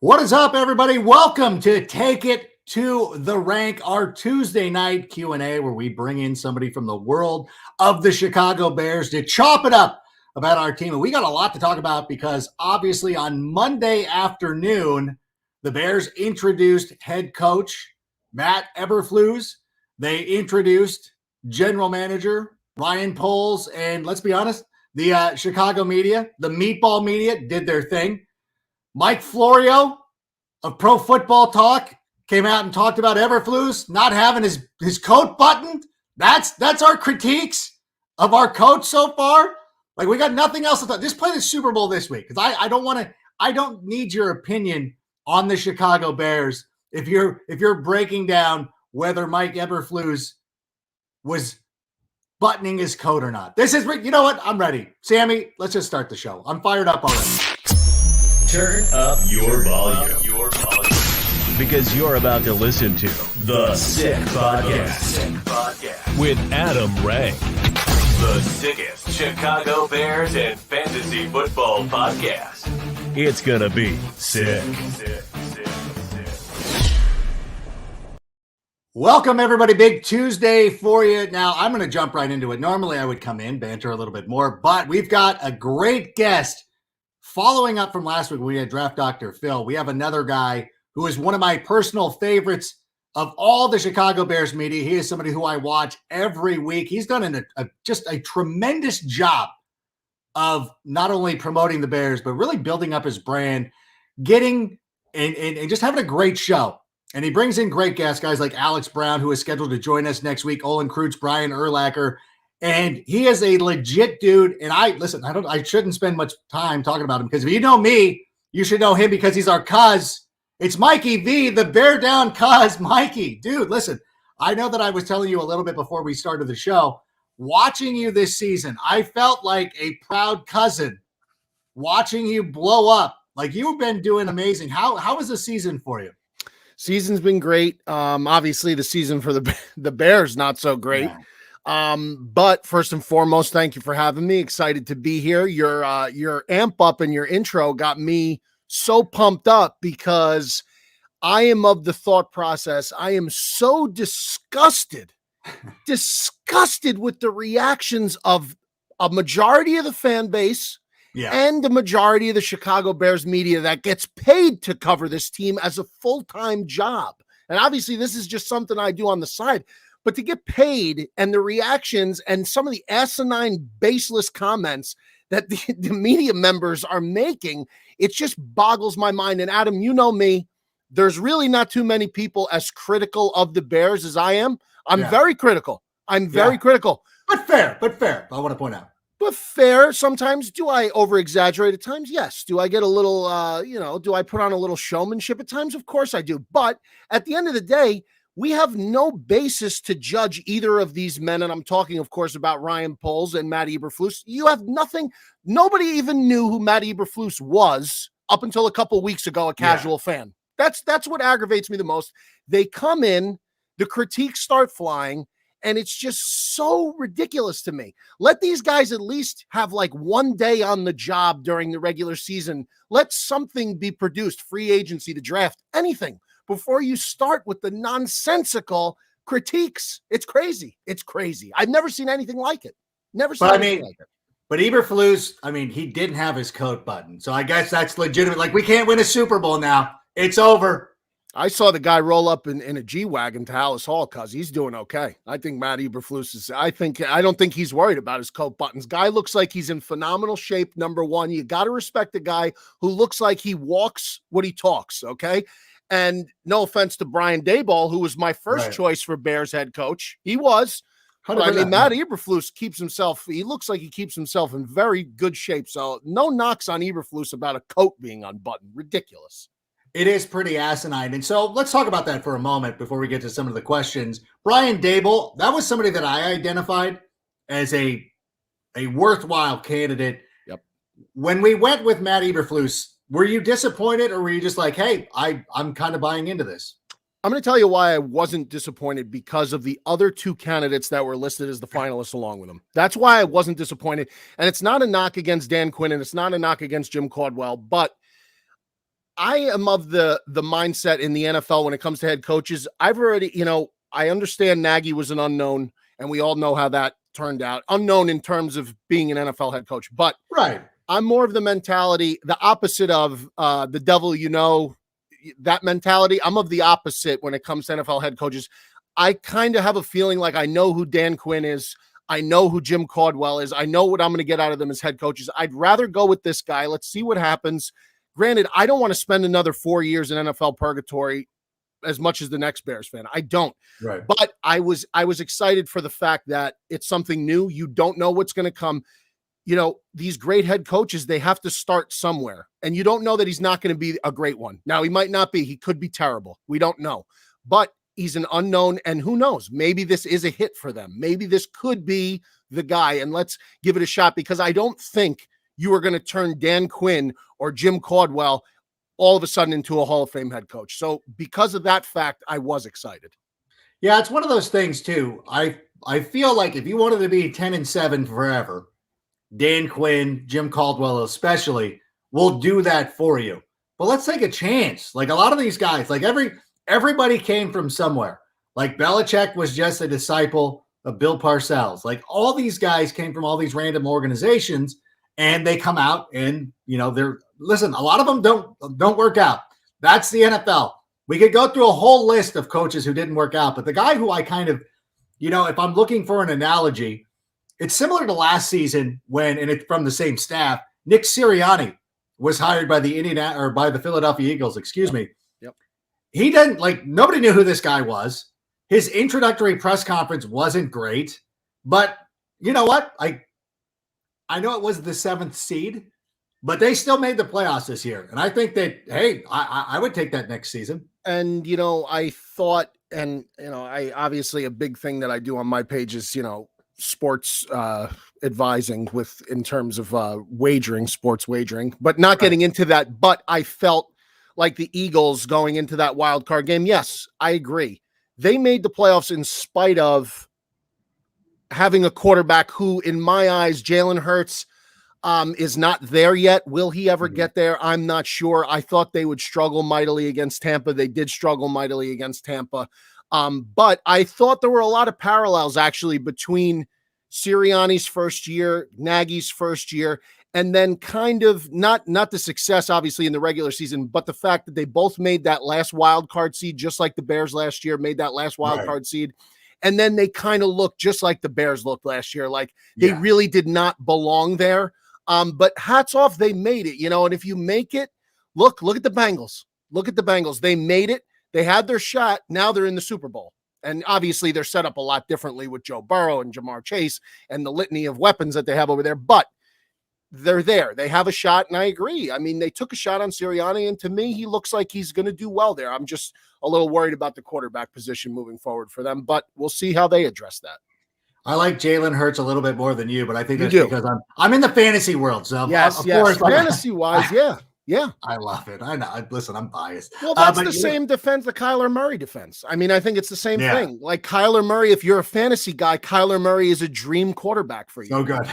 What is up, everybody? Welcome to Take It to the Rank, our Tuesday night Q&A, where we bring in somebody from the world of the Chicago Bears to chop it up about our team. And we got a lot to talk about because obviously on Monday afternoon, the Bears introduced head coach Matt Eberflus. They introduced general manager Ryan Poles. And let's be honest, the Chicago media, the meatball media did their thing. Mike Florio of Pro Football Talk came out and talked about Eberflus not having his coat buttoned. That's our critiques of our coach so far. Like, we got nothing else to talk. Just play the Super Bowl this week, because I don't need your opinion on the Chicago Bears if you're breaking down whether Mike Eberflus was buttoning his coat or not. This is, you know what? I'm ready. Sammy, let's just start the show. I'm fired up already. Turn up your volume. Because you're about to listen to The Sick Podcast with Adam Ray. The sickest Chicago Bears and fantasy football podcast. It's going to be sick. Welcome, everybody. Big Tuesday for you. Now, I'm going to jump right into it. Normally, I would come in, banter a little bit more, but we've got a great guest. Following up from last week, we had Draft Dr. Phil. We have another guy who is one of my personal favorites of all the Chicago Bears media. He is somebody who I watch every week. He's done just a tremendous job of not only promoting the Bears, but really building up his brand, getting and just having a great show. And he brings in great guests, guys like Alex Brown, who is scheduled to join us next week, Olin Kreutz, Brian Urlacher. And he is a legit dude. And I shouldn't spend much time talking about him, because if you know me, you should know him because he's our cuz. It's Mikey V, the Bear Down cuz. Mikey, dude, listen, I know that I was telling you a little bit before we started the show, watching you this season, I felt like a proud cousin watching you blow up. Like, you've been doing amazing. How was the season for you? Season's been great. Obviously the season for the Bears, not so great. Yeah. But first and foremost, thank you for having me. Excited to be here. Your amp up and your intro got me so pumped up, because I am of the thought process. I am so disgusted with the reactions of a majority of the fan base and the majority of the Chicago Bears media that gets paid to cover this team as a full-time job. And obviously this is just something I do on the side. But to get paid, and the reactions and some of the asinine, baseless comments that the media members are making, it just boggles my mind. And Adam, you know me, there's really not too many people as critical of the Bears as I am. I'm very critical. Critical. But fair. I want to point out. But fair. Sometimes, do I over-exaggerate at times? Yes. Do I get a little, do I put on a little showmanship at times? Of course I do. But at the end of the day, we have no basis to judge either of these men. And I'm talking, of course, about Ryan Poles and Matt Eberflus. You have nothing. Nobody even knew who Matt Eberflus was up until a couple weeks ago, a casual fan. That's what aggravates me the most. They come in, the critiques start flying, and it's just so ridiculous to me. Let these guys at least have like one day on the job during the regular season. Let something be produced, free agency, to draft, anything, before you start with the nonsensical critiques. It's crazy. I've never seen anything like it. But Eberflus, he didn't have his coat button. So I guess that's legitimate. Like, we can't win a Super Bowl now. It's over. I saw the guy roll up in a G-Wagon to Hallis Hall, cuz he's doing okay. I think Matt Eberflus I don't think he's worried about his coat buttons. Guy looks like he's in phenomenal shape, number one. You got to respect a guy who looks like he walks what he talks, okay? And no offense to Brian Daboll, who was my first choice for Bears head coach. He was. But Matt Eberflus he looks like he keeps himself in very good shape. So no knocks on Eberflus about a coat being unbuttoned. Ridiculous. It is pretty asinine. And so let's talk about that for a moment before we get to some of the questions. Brian Daboll, that was somebody that I identified as a worthwhile candidate. Yep. When we went with Matt Eberflus, were you disappointed, or were you just like, hey, I'm kind of buying into this? I'm going to tell you why I wasn't disappointed, because of the other two candidates that were listed as the finalists along with him. That's why I wasn't disappointed. And it's not a knock against Dan Quinn, and it's not a knock against Jim Caldwell, but I am of the mindset in the NFL when it comes to head coaches. I've already, I understand Nagy was an unknown, and we all know how that turned out. Unknown in terms of being an NFL head coach, but Right. I'm more of the mentality, the opposite of the devil, that mentality. I'm of the opposite when it comes to NFL head coaches. I kind of have a feeling like I know who Dan Quinn is. I know who Jim Caldwell is. I know what I'm going to get out of them as head coaches. I'd rather go with this guy. Let's see what happens. Granted, I don't want to spend another 4 years in NFL purgatory as much as the next Bears fan. I don't. Right. But I was excited for the fact that it's something new. You don't know what's going to come. These great head coaches, they have to start somewhere. And you don't know that he's not going to be a great one. Now, he might not be. He could be terrible. We don't know. But he's an unknown, and who knows? Maybe this is a hit for them. Maybe this could be the guy, and let's give it a shot, because I don't think you are going to turn Dan Quinn or Jim Caldwell all of a sudden into a Hall of Fame head coach. So because of that fact, I was excited. Yeah, it's one of those things too. I feel like if you wanted to be 10-7 forever, Dan Quinn, Jim Caldwell especially, will do that for you. But let's take a chance. Like a lot of these guys, like everybody came from somewhere. Like Belichick was just a disciple of Bill Parcells. Like all these guys came from all these random organizations, and they come out and listen, a lot of them don't work out. That's the NFL. We could go through a whole list of coaches who didn't work out, but the guy who I kind of, if I'm looking for an analogy, it's similar to last season when, and it's from the same staff, Nick Sirianni was hired by the Philadelphia Eagles, excuse me. Yep. He didn't, nobody knew who this guy was. His introductory press conference wasn't great, but you know what? I know it was the 7th seed, but they still made the playoffs this year. And I think that, hey, I would take that next season. And, I thought, and, I obviously a big thing that I do on my page is, sports advising in terms of sports wagering, but not getting into that. But I felt like the Eagles going into that wild card game. Yes, I agree. They made the playoffs in spite of having a quarterback who, in my eyes, Jalen Hurts is not there yet. Will he ever get there? I'm not sure. I thought they would struggle mightily against Tampa. They did struggle mightily against Tampa. But I thought there were a lot of parallels actually between Sirianni's first year, Nagy's first year, and then kind of not the success obviously in the regular season, but the fact that they both made that last wild card seed, just like the Bears last year made that last wild card seed. And then they kind of looked just like the Bears looked last year. Like they really did not belong there. But hats off, they made it, and if you make it, look at the Bengals. Look at the Bengals. They made it. They had their shot. Now they're in the Super Bowl. And obviously they're set up a lot differently with Joe Burrow and Jamar Chase and the litany of weapons that they have over there. But they're there. They have a shot, and I agree. I mean, they took a shot on Sirianni, and to me, he looks like he's going to do well there. I'm just a little worried about the quarterback position moving forward for them, but we'll see how they address that. I like Jalen Hurts a little bit more than you, but I think that's because I'm in the fantasy world. So yes, of course, fantasy-wise, yeah. I love it. I know. Listen, I'm biased. Well, that's the same defense, the Kyler Murray defense. I mean, I think it's the same thing. Like Kyler Murray, if you're a fantasy guy, Kyler Murray is a dream quarterback for you. So good.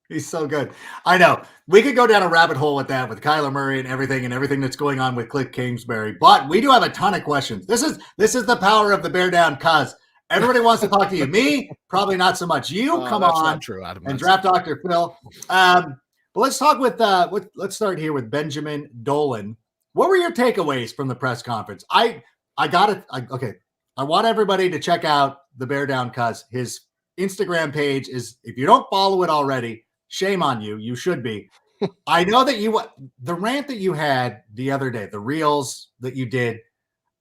He's so good. I know. We could go down a rabbit hole with that, with Kyler Murray and everything that's going on with Cliff Kingsbury. But we do have a ton of questions. This is the power of the Bear Down Cuz. Everybody wants to talk to you. Me, probably not so much. You come on not true, Adam. And draft Dr. Phil. But let's talk let's start here with Benjamin Dolan. What were your takeaways from the press conference? I got it. Okay. I want everybody to check out the Bear Down Cuz. His Instagram page is, if you don't follow it already, shame on you. You should be. I know that the rant that you had the other day, the reels that you did,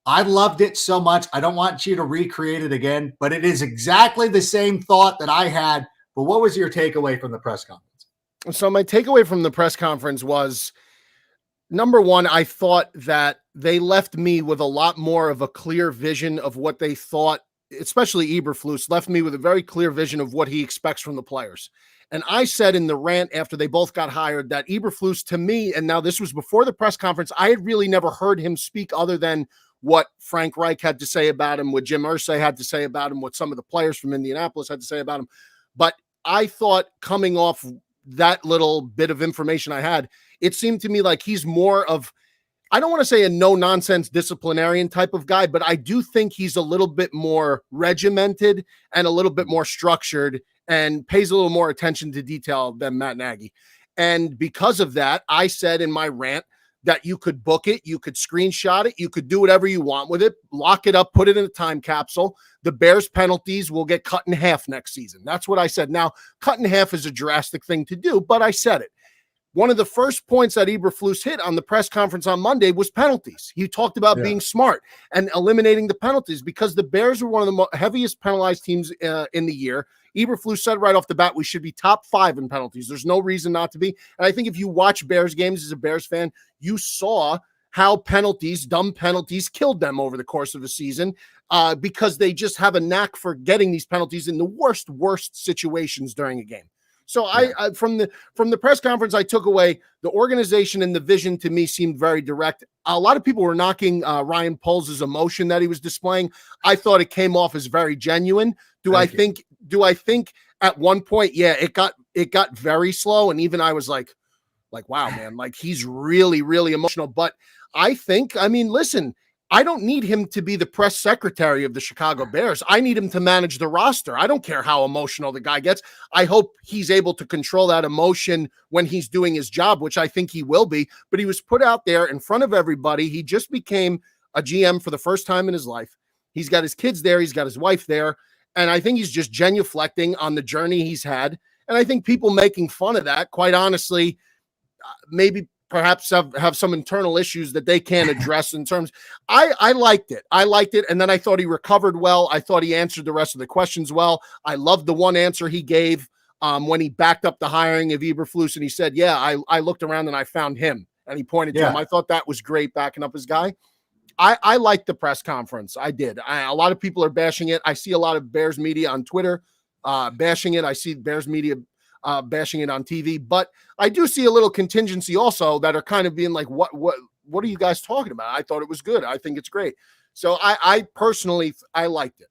I loved it so much. I don't want you to recreate it again, but it is exactly the same thought that I had. But what was your takeaway from the press conference? So my takeaway from the press conference was, number one, I thought that they left me with a lot more of a clear vision of what they thought, especially Eberflus left me with a very clear vision of what he expects from the players. And I said in the rant after they both got hired that Eberflus, to me, and now this was before the press conference, I had really never heard him speak other than what Frank Reich had to say about him, what Jim Irsay had to say about him, what some of the players from Indianapolis had to say about him. But I thought, coming off that little bit of information I had, it seemed to me like he's more of I don't want to say a no-nonsense disciplinarian type of guy, but I do think he's a little bit more regimented and a little bit more structured and pays a little more attention to detail than Matt Nagy. And because of that, I said in my rant that you could book it, you could screenshot it, you could do whatever you want with it, lock it up, put it in a time capsule. The Bears penalties will get cut in half next season. That's what I said. Now, cut in half is a drastic thing to do, but I said it. One of the first points that Eberflus hit on the press conference on Monday was penalties. He talked about being smart and eliminating the penalties because the Bears were one of the heaviest penalized teams in the year. Eberflus said right off the bat, we should be top 5 in penalties. There's no reason not to be. And I think if you watch Bears games as a Bears fan, you saw how penalties, dumb penalties, killed them over the course of a season because they just have a knack for getting these penalties in the worst situations during a game. So I from the press conference, I took away the organization and the vision. To me, seemed very direct. A lot of people were knocking Ryan Poles' emotion that he was displaying. I thought it came off as very genuine. Do I think at one point, it got very slow, and even I was like, wow, man, like he's really, really emotional. But I mean, listen, I don't need him to be the press secretary of the Chicago Bears. I need him to manage the roster. I don't care how emotional the guy gets. I hope he's able to control that emotion when he's doing his job, which I think he will be. But he was put out there in front of everybody. He just became a GM for the first time in his life. He's got his kids there. He's got his wife there. And I think he's just genuflecting on the journey he's had. And I think people making fun of that, quite honestly, maybe perhaps have some internal issues that they can't address in terms. I liked it. And then I thought he recovered well. I thought he answered the rest of the questions well. I loved the one answer he gave when he backed up the hiring of Eberflus, and he said, I looked around and I found him, and he pointed to him. I thought that was great, backing up his guy. I liked the press conference. I did. A lot of people are bashing it. I see a lot of Bears media on Twitter bashing it. I see Bears media bashing it on TV, but I do see a little contingency also that are kind of being like, what are you guys talking about? I thought it was good. I think it's great. So I personally, I liked it.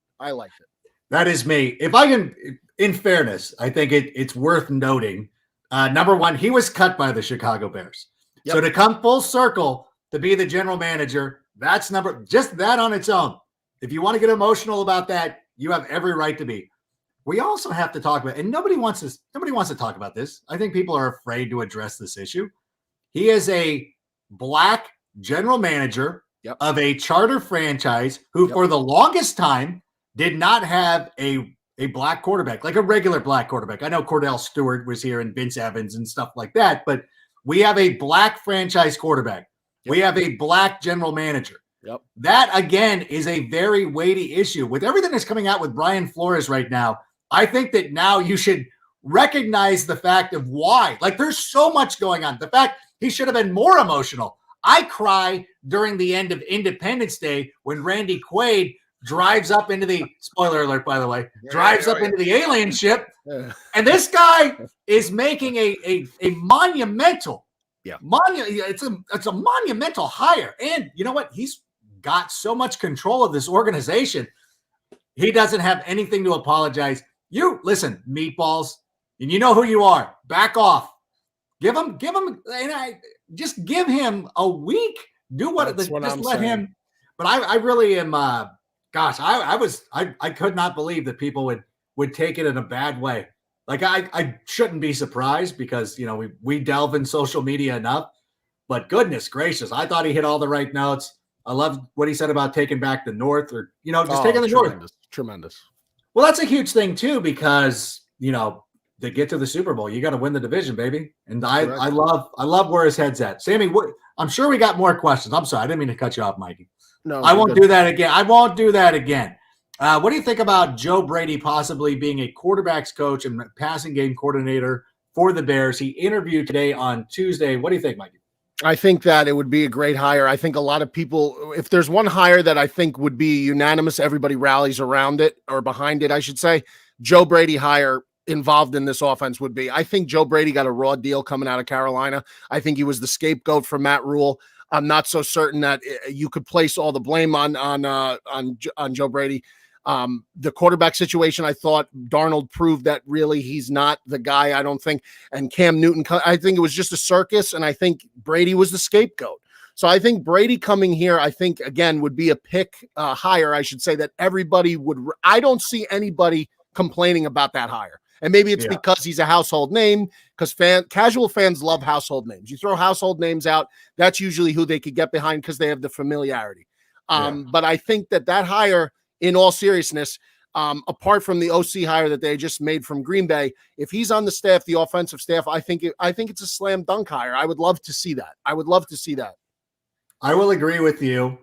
That is me. If I can, in fairness, I think it's worth noting. Number one, he was cut by the Chicago Bears. Yep. So to come full circle to be the general manager, just that on its own. If you want to get emotional about that, you have every right to be. We also have to talk about, and nobody wants to talk about this. I think people are afraid to address this issue. He is a black general manager of a charter franchise who for the longest time did not have a black quarterback, like a regular black quarterback. I know Cordell Stewart was here and Vince Evans and stuff like that, but we have a black franchise quarterback. We have a black general manager. That, again, is a very weighty issue. With everything that's coming out with Brian Flores right now, I think that now you should recognize the fact of why. Like, there's so much going on. The fact he should have been more emotional. I cry during the end of Independence Day when Randy Quaid drives up into the, spoiler alert, by the way, drives up into the alien ship. And this guy is making a monumental, it's a monumental hire. And you know what? He's got so much control of this organization. He doesn't have anything to apologize. You listen, meatballs, and you know who you are. Back off. Give him, just give him a week. Do what just I'm let saying. Him. But I really am. I could not believe that people would take it in a bad way. Like I shouldn't be surprised because we delve in social media enough. But goodness gracious, I thought he hit all the right notes. I love what he said about taking back the North, or taking the North. Tremendous. Well, that's a huge thing too, because to get to the Super Bowl, you got to win the division, baby. And I love where his head's at. Sammy, I'm sure we got more questions. I'm sorry, I didn't mean to cut you off, Mikey. No, I won't do that again. What do you think about Joe Brady possibly being a quarterback's coach and passing game coordinator for the Bears? He interviewed today on Tuesday. What do you think, Mikey? I think that it would be a great hire. I think a lot of people, if there's one hire that I think would be unanimous, everybody rallies around it or behind it, I should say, Joe Brady hire involved in this offense would be. I think Joe Brady got a raw deal coming out of Carolina. I think he was the scapegoat for Matt Rule. I'm not so certain that you could place all the blame on Joe Brady. The quarterback situation, I thought Darnold proved that really he's not the guy, I don't think. And Cam Newton, I think it was just a circus, and I think Brady was the scapegoat. So I think Brady coming here, I think, again, would be a pick higher, I should say, that everybody would. I don't see anybody complaining about that hire. And maybe it's because he's a household name, because casual fans love household names. You throw household names out, that's usually who they could get behind because they have the familiarity. But I think that hire, in all seriousness, apart from the OC hire that they just made from Green Bay, if he's on the staff, the offensive staff, I think it's a slam dunk hire. I would love to see that. I will agree with you.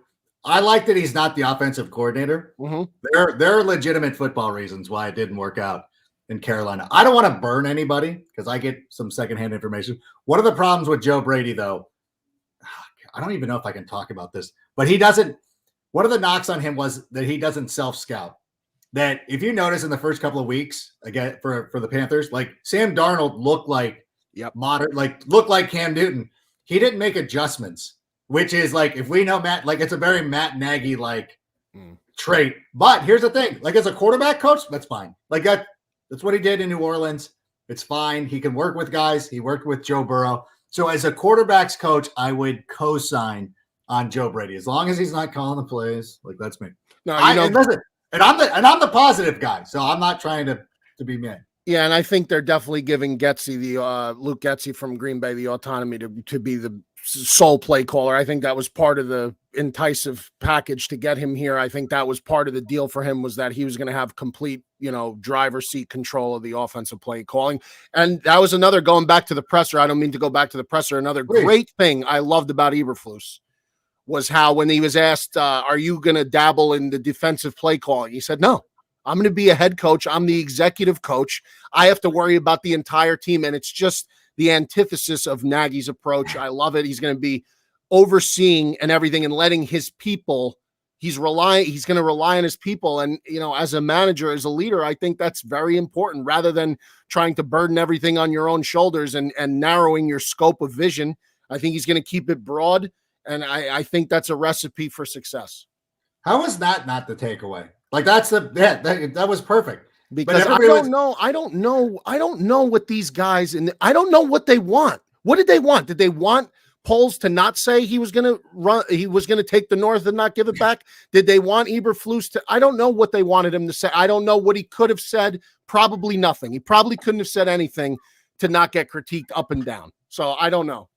I like that he's not the offensive coordinator. Mm-hmm. There are legitimate football reasons why it didn't work out in Carolina. I don't want to burn anybody because I get some secondhand information. One of the problems with Joe Brady, though, I don't even know if I can talk about this, but he doesn't. One of the knocks on him was that he doesn't self-scout. That if you notice in the first couple of weeks, again for the Panthers, like Sam Darnold looked like looked like Cam Newton. He didn't make adjustments, which is like, if we know Matt, like it's a very Matt Nagy trait. But here's the thing: like as a quarterback coach, that's fine. Like that's what he did in New Orleans. It's fine. He can work with guys. He worked with Joe Burrow. So as a quarterback's coach, I would co-sign on Joe Brady as long as he's not calling the plays. Like that's me. No, listen. And I'm the positive guy, so I'm not trying to be mean. Yeah, and I think they're definitely giving Getsy, Luke Getsy from Green Bay, the autonomy to be the sole play caller. I think that was part of the enticing package to get him here. I think that was part of the deal for him, was that he was going to have complete, driver's seat control of the offensive play calling. And that was another, going back to the presser. I don't mean to go back to the presser. Another great thing I loved about Eberflus was how, when he was asked, are you going to dabble in the defensive play calling? He said, no, I'm going to be a head coach. I'm the executive coach. I have to worry about the entire team. And it's just the antithesis of Nagy's approach. I love it. He's going to be overseeing and everything and letting his people, he's going to rely on his people. And, as a manager, as a leader, I think that's very important, rather than trying to burden everything on your own shoulders and narrowing your scope of vision. I think he's going to keep it broad. And I think that's a recipe for success. How is that not the takeaway? Like that was perfect. Because I don't know what these guys, and I don't know what they want. What did they want? Did they want Poles to not say he was going to run? He was going to take the North and not give it back. Did they want Eberflus to? I don't know what they wanted him to say. I don't know what he could have said. Probably nothing. He probably couldn't have said anything to not get critiqued up and down. So I don't know.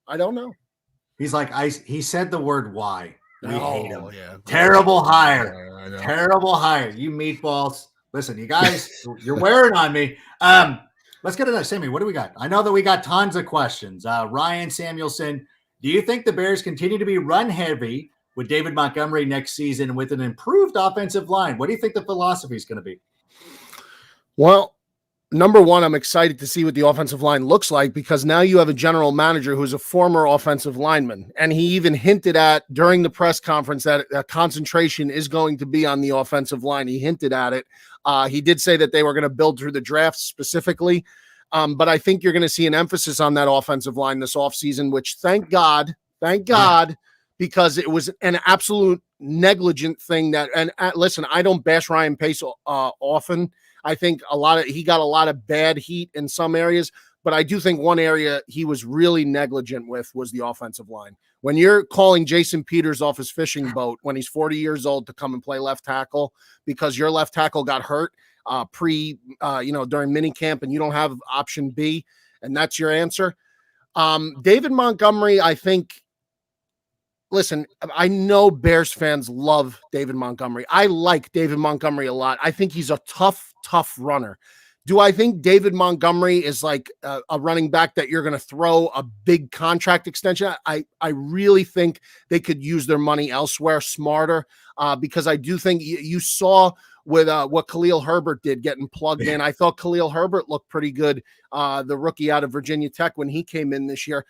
He's like, he said the word why. We hate him. Yeah. Terrible hire. Terrible hire. You meatballs. Listen, you guys, you're wearing on me. Let's get another. Sammy, what do we got? I know that we got tons of questions. Ryan Samuelson, do you think the Bears continue to be run heavy with David Montgomery next season with an improved offensive line? What do you think the philosophy is going to be? Well, number one, I'm excited to see what the offensive line looks like, because now you have a general manager who's a former offensive lineman. And he even hinted at during the press conference that a concentration is going to be on the offensive line. He hinted at it. He did say that they were going to build through the draft specifically. But I think you're going to see an emphasis on that offensive line this offseason, which thank God, because it was an absolute negligent thing and listen, I don't bash Ryan Pace often. I think he got a lot of bad heat in some areas, but I do think one area he was really negligent with was the offensive line. When you're calling Jason Peters off his fishing boat when he's 40 years old to come and play left tackle because your left tackle got hurt during minicamp and you don't have option B, and that's your answer. David Montgomery, I think. Listen, I know Bears fans love David Montgomery. I like David Montgomery a lot. I think he's a tough runner. Do I think David Montgomery is like a running back that you're going to throw a big contract extension? I really think they could use their money elsewhere smarter because I do think you saw with what Khalil Herbert did getting plugged in. I thought Khalil Herbert looked pretty good, the rookie out of Virginia Tech when he came in this year.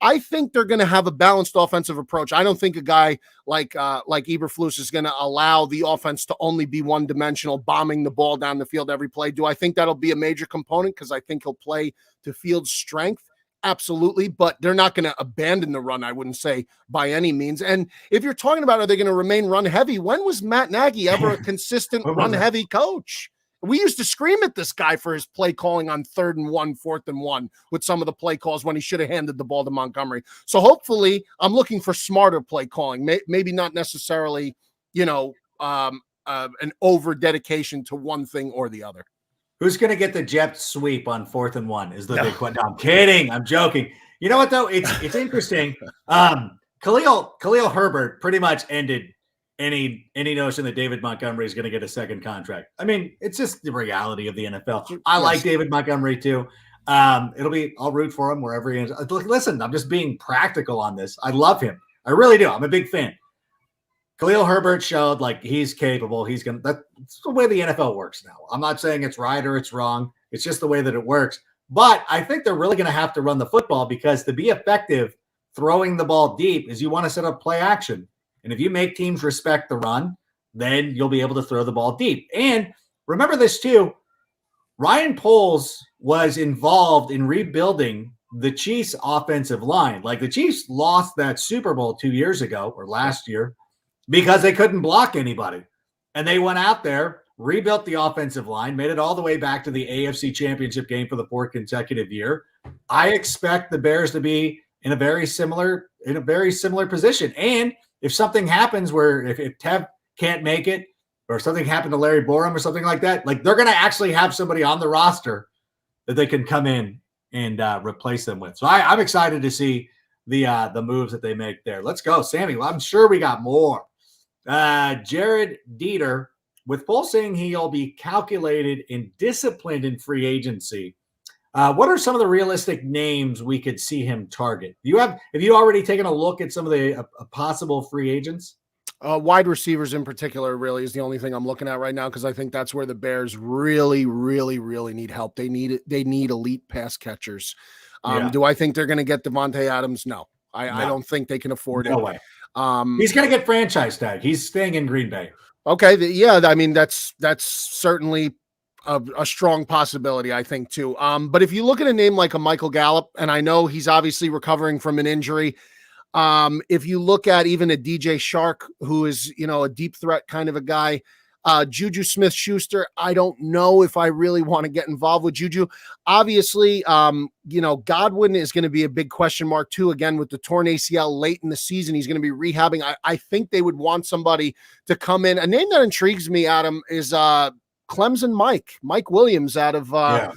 I think they're going to have a balanced offensive approach. I don't think a guy like Eberflus is going to allow the offense to only be one-dimensional, bombing the ball down the field every play. Do I think that'll be a major component? Because I think he'll play to field strength. Absolutely. But they're not going to abandon the run, I wouldn't say, by any means. And if you're talking about are they going to remain run-heavy, when was Matt Nagy ever a consistent run-heavy coach? We used to scream at this guy for his play calling on 3rd and 1, 4th and 1 with some of the play calls when he should have handed the ball to Montgomery. So hopefully I'm looking for smarter play calling, maybe not necessarily, an over dedication to one thing or the other. Who's going to get the jet sweep on 4th and 1 is the big question. No, I'm kidding. I'm joking. You know what, though? It's interesting. Khalil Herbert pretty much ended any notion that David Montgomery is going to get a second contract. I mean, it's just the reality of the NFL. I like David Montgomery too. I'll root for him wherever he is. Listen, I'm just being practical on this. I love him. I really do. I'm a big fan. Khalil Herbert showed like he's capable. That's the way the NFL works now. I'm not saying it's right or it's wrong. It's just the way that it works. But I think they're really going to have to run the football because to be effective throwing the ball deep is you want to set up play action. And if you make teams respect the run, then you'll be able to throw the ball deep. And remember this too, Ryan Poles was involved in rebuilding the Chiefs' offensive line. Like the Chiefs lost that Super Bowl 2 years ago or last year because they couldn't block anybody. And they went out there, rebuilt the offensive line, made it all the way back to the AFC Championship game for the 4th consecutive year. I expect the Bears to be in a very similar position. And if something happens where if Tev can't make it or something happened to Larry Borum or something like that, like they're going to actually have somebody on the roster that they can come in and replace them with. So I'm excited to see the moves that they make there. Let's go, Sammy. Well, I'm sure we got more. Jared Dieter, with Poles saying he'll be calculated and disciplined in free agency. What are some of the realistic names we could see him target? Have you already taken a look at some of the possible free agents? Wide receivers in particular really is the only thing I'm looking at right now because I think that's where the Bears really, really, really need help. They need elite pass catchers. Do I think they're going to get Devontae Adams? No. I don't think they can afford it. No way. He's going to get franchise tag. He's staying in Green Bay. Okay. I mean, that's certainly a strong possibility, I think, too. But if you look at a name like a Michael Gallup, and I know he's obviously recovering from an injury, if you look at even a DJ Shark, who is, a deep threat kind of a guy, Juju Smith-Schuster, I don't know if I really want to get involved with Juju. Obviously, Godwin is going to be a big question mark too. Again, with the torn ACL late in the season, he's going to be rehabbing. I think they would want somebody to come in. A name that intrigues me, Adam, is Clemson Mike Williams out of I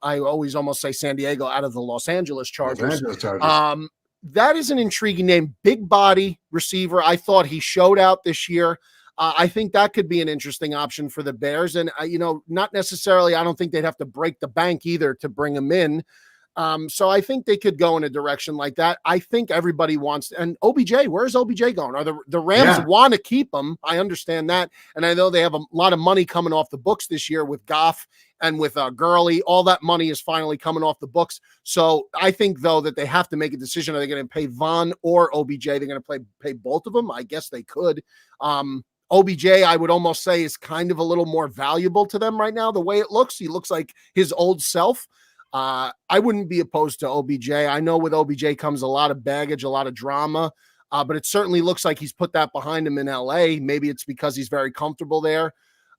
always almost say San Diego, out of the Los Angeles Chargers. That is an intriguing name. Big body receiver. I thought he showed out this year. I think that could be an interesting option for the Bears. And, not necessarily, I don't think they'd have to break the bank either to bring him in. So I think they could go in a direction like that. I think everybody wants, and OBJ, where's OBJ going? Are the Rams want to keep him? I understand that. And I know they have a lot of money coming off the books this year with Goff and with Gurley. All that money is finally coming off the books. So I think, though, that they have to make a decision. Are they going to pay Von or OBJ? They're going to pay both of them. I guess they could. OBJ, I would almost say, is kind of a little more valuable to them right now. The way it looks, he looks like his old self. I wouldn't be opposed to OBJ. I know with OBJ comes a lot of baggage, a lot of drama, but it certainly looks like he's put that behind him in LA. Maybe it's because he's very comfortable there.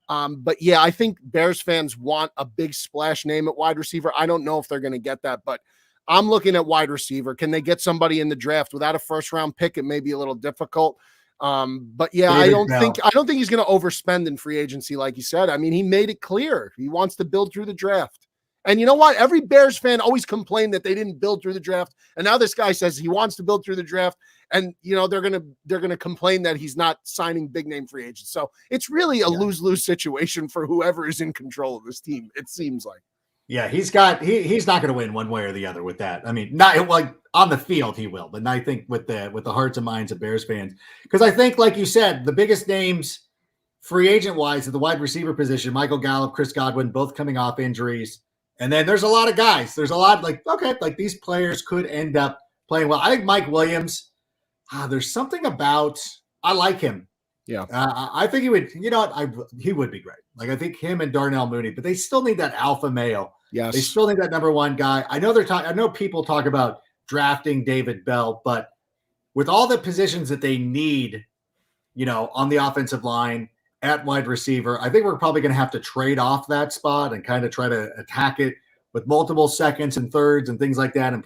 But yeah, I think Bears fans want a big splash name at wide receiver. I don't know if they're going to get that, but I'm looking at wide receiver. Can they get somebody in the draft without a first round pick? It may be a little difficult. But yeah, I don't think he's going to overspend in free agency. Like you said, I mean, he made it clear he wants to build through the draft. And you know what? Every Bears fan always complained that they didn't build through the draft. And now this guy says he wants to build through the draft. And, they're going to complain that he's not signing big name free agents. So it's really a lose-lose situation for whoever is in control of this team. It seems like. Yeah, he's not going to win one way or the other with that. I mean, not like on the field he will, but I think with the hearts and minds of Bears fans, because I think, like you said, the biggest names free agent wise at the wide receiver position, Michael Gallup, Chris Godwin, both coming off injuries. And then there's a lot of guys. There's a lot like these players could end up playing well. I think Mike Williams, there's something about, I like him. Yeah. I think he would, he would be great. Like I think him and Darnell Mooney, but they still need that alpha male. Yes. They still need that number one guy. I know people talk about drafting David Bell, but with all the positions that they need, on the offensive line, at wide receiver. I think we're probably going to have to trade off that spot and kind of try to attack it with multiple seconds and thirds and things like that. And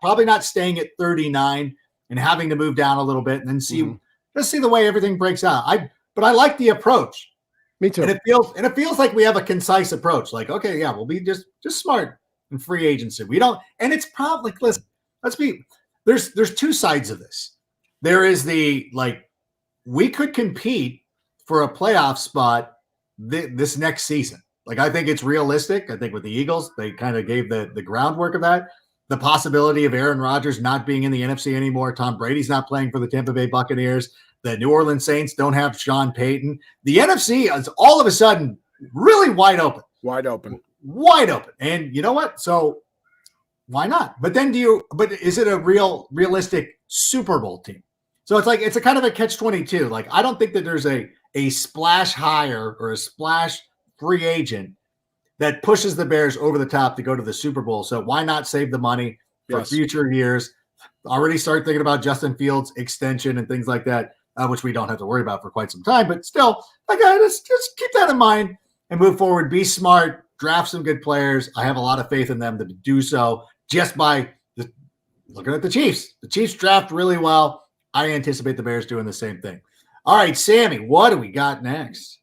probably not staying at 39 and having to move down a little bit and then just see the way everything breaks out. But I like the approach. Me too. And it feels like we have a concise approach. Like, okay, yeah, we'll be just smart in free agency. We don't, and it's probably, listen, there's two sides of this. There is we could compete for a playoff spot this next season. Like, I think it's realistic. I think with the Eagles, they kind of gave the groundwork of that. The possibility of Aaron Rodgers not being in the NFC anymore. Tom Brady's not playing for the Tampa Bay Buccaneers. The New Orleans Saints don't have Sean Payton. The NFC is all of a sudden really wide open. Wide open. And you know what? So why not? But then is it a realistic Super Bowl team? So it's a kind of a catch-22. Like, I don't think that there's a splash hire or a splash free agent that pushes the Bears over the top to go to the Super Bowl. So why not save the money for future years? Already start thinking about Justin Fields' extension and things like that, which we don't have to worry about for quite some time. But still, just keep that in mind and move forward. Be smart. Draft some good players. I have a lot of faith in them to do so just by looking at the Chiefs. The Chiefs draft really well. I anticipate the Bears doing the same thing. All right, Sammy, what do we got next?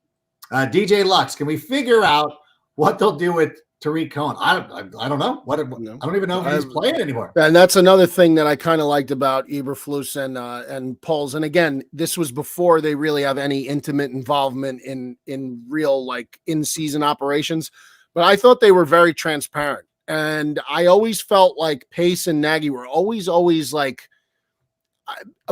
DJ Lux, can we figure out what they'll do with Tariq Cohen? I don't know. I don't even know if he's playing anymore. And that's another thing that I kind of liked about Eberflus and Poles. And again, this was before they really have any intimate involvement in real in-season operations. But I thought they were very transparent. And I always felt like Pace and Nagy were always like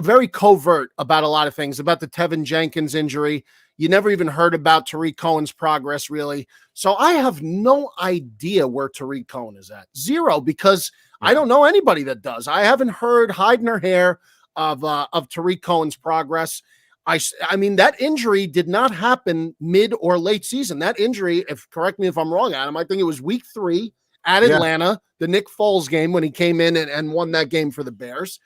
very covert about a lot of things, about the Tevin Jenkins injury. You never even heard about Tariq Cohen's progress, really. So I have no idea where Tariq Cohen is at. Zero, because I don't know anybody that does. I haven't heard hide nor hair of Tariq Cohen's progress. I mean, that injury did not happen mid or late season. That injury, correct me if I'm wrong, Adam, I think it was week 3 at Atlanta, the Nick Foles game when he came in and won that game for the Bears.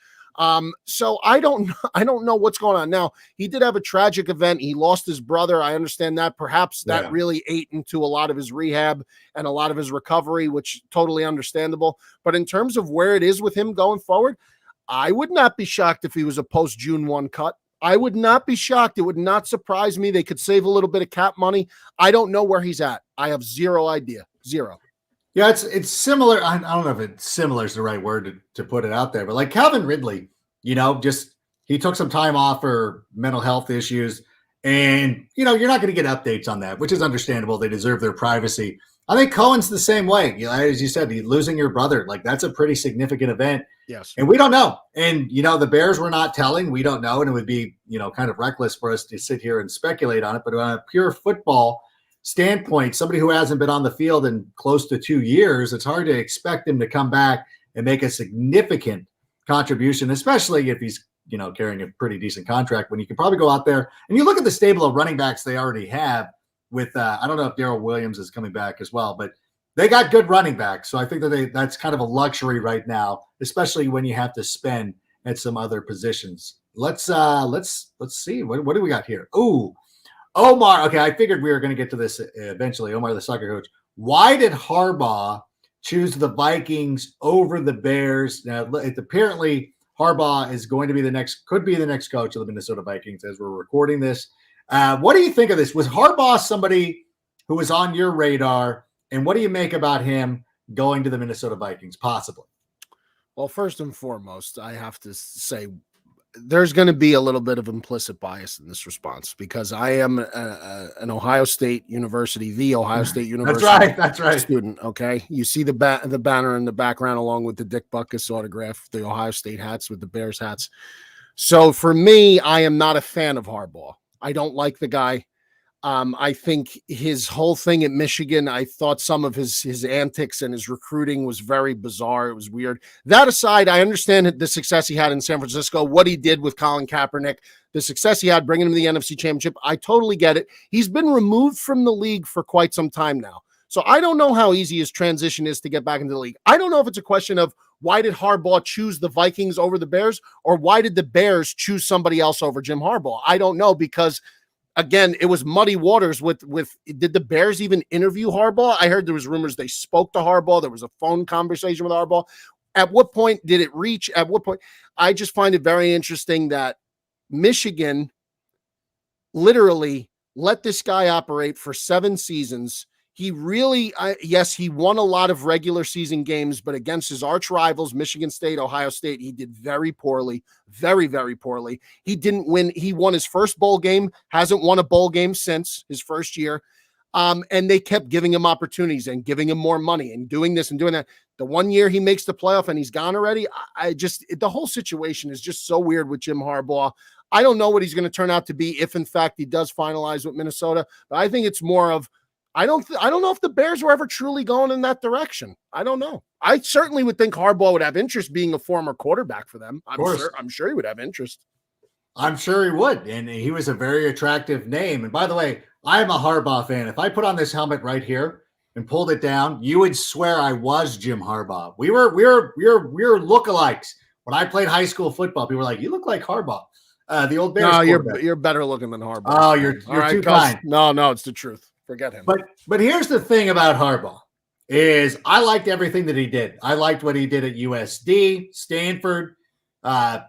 So I don't know what's going on. Now, he did have a tragic event. He lost his brother. I understand that. Perhaps that really ate into a lot of his rehab and a lot of his recovery, which totally understandable. But in terms of where it is with him going forward, I would not be shocked if he was a post June 1 cut. I would not be shocked. It would not surprise me. They could save a little bit of cap money. I don't know where he's at. I have zero idea. Zero. Yeah, it's similar. I don't know if it's similar is the right word to put it out there, but like Calvin Ridley, he took some time off for mental health issues, and you're not going to get updates on that, which is understandable. They deserve their privacy. I think Cohen's the same way. As you said, losing your brother, that's a pretty significant event. Yes. And we don't know. And, the Bears were not telling. We don't know. And it would be, kind of reckless for us to sit here and speculate on it. But on a pure football standpoint, somebody who hasn't been on the field in close to 2 years, it's hard to expect him to come back and make a significant contribution, especially if he's, carrying a pretty decent contract, when you can probably go out there and you look at the stable of running backs they already have with, I don't know if Darrell Williams is coming back as well, but they got good running backs. So I think that's kind of a luxury right now, especially when you have to spend at some other positions. Let's see. What do we got here? Ooh, Omar. Okay, I figured we were going to get to this eventually. Omar, the soccer coach. Why did Harbaugh choose the Vikings over the Bears? Now, apparently Harbaugh is going to be could be the next coach of the Minnesota Vikings as we're recording this. What do you think of this? Was Harbaugh somebody who was on your radar? And what do you make about him going to the Minnesota Vikings, possibly? Well, first and foremost, I have to say there's going to be a little bit of implicit bias in this response because I am an Ohio State University, the Ohio State University That's right. student, okay? You see the banner in the background along with the Dick Butkus autograph, the Ohio State hats with the Bears hats. So for me, I am not a fan of Harbaugh. I don't like the guy. I think his whole thing at Michigan, I thought some of his antics and his recruiting was very bizarre. It was weird. That aside, I understand the success he had in San Francisco, what he did with Colin Kaepernick, the success he had bringing him to the NFC Championship. I totally get it. He's been removed from the league for quite some time now. So I don't know how easy his transition is to get back into the league. I don't know if it's a question of why did Harbaugh choose the Vikings over the Bears, or why did the Bears choose somebody else over Jim Harbaugh? I don't know, because again, it was muddy waters with did the Bears even interview Harbaugh? I heard there was rumors they spoke to Harbaugh. There was a phone conversation with Harbaugh. At what point did it reach? At what point? I just find it very interesting that Michigan literally let this guy operate for 7 seasons. He really, yes, he won a lot of regular season games, but against his arch rivals, Michigan State, Ohio State, he did very poorly, very, very poorly. He didn't win. He won his first bowl game, hasn't won a bowl game since his first year. And they kept giving him opportunities and giving him more money and doing this and doing that. The one year he makes the playoff and he's gone already. The whole situation is just so weird with Jim Harbaugh. I don't know what he's going to turn out to be if, in fact, he does finalize with Minnesota. But I think it's more of, I don't know if the Bears were ever truly going in that direction. I don't know. I certainly would think Harbaugh would have interest being a former quarterback for them. I'm sure he would have interest. I'm sure he would. And he was a very attractive name. And by the way, I'm a Harbaugh fan. If I put on this helmet right here and pulled it down, you would swear I was Jim Harbaugh. We were lookalikes. When I played high school football, people were like, "You look like Harbaugh." The old Bears. No, you're better looking than Harbaugh. Oh, you're too kind. No, it's the truth. Forget him. But here's the thing about Harbaugh is I liked everything that he did. I liked what he did at USD, Stanford,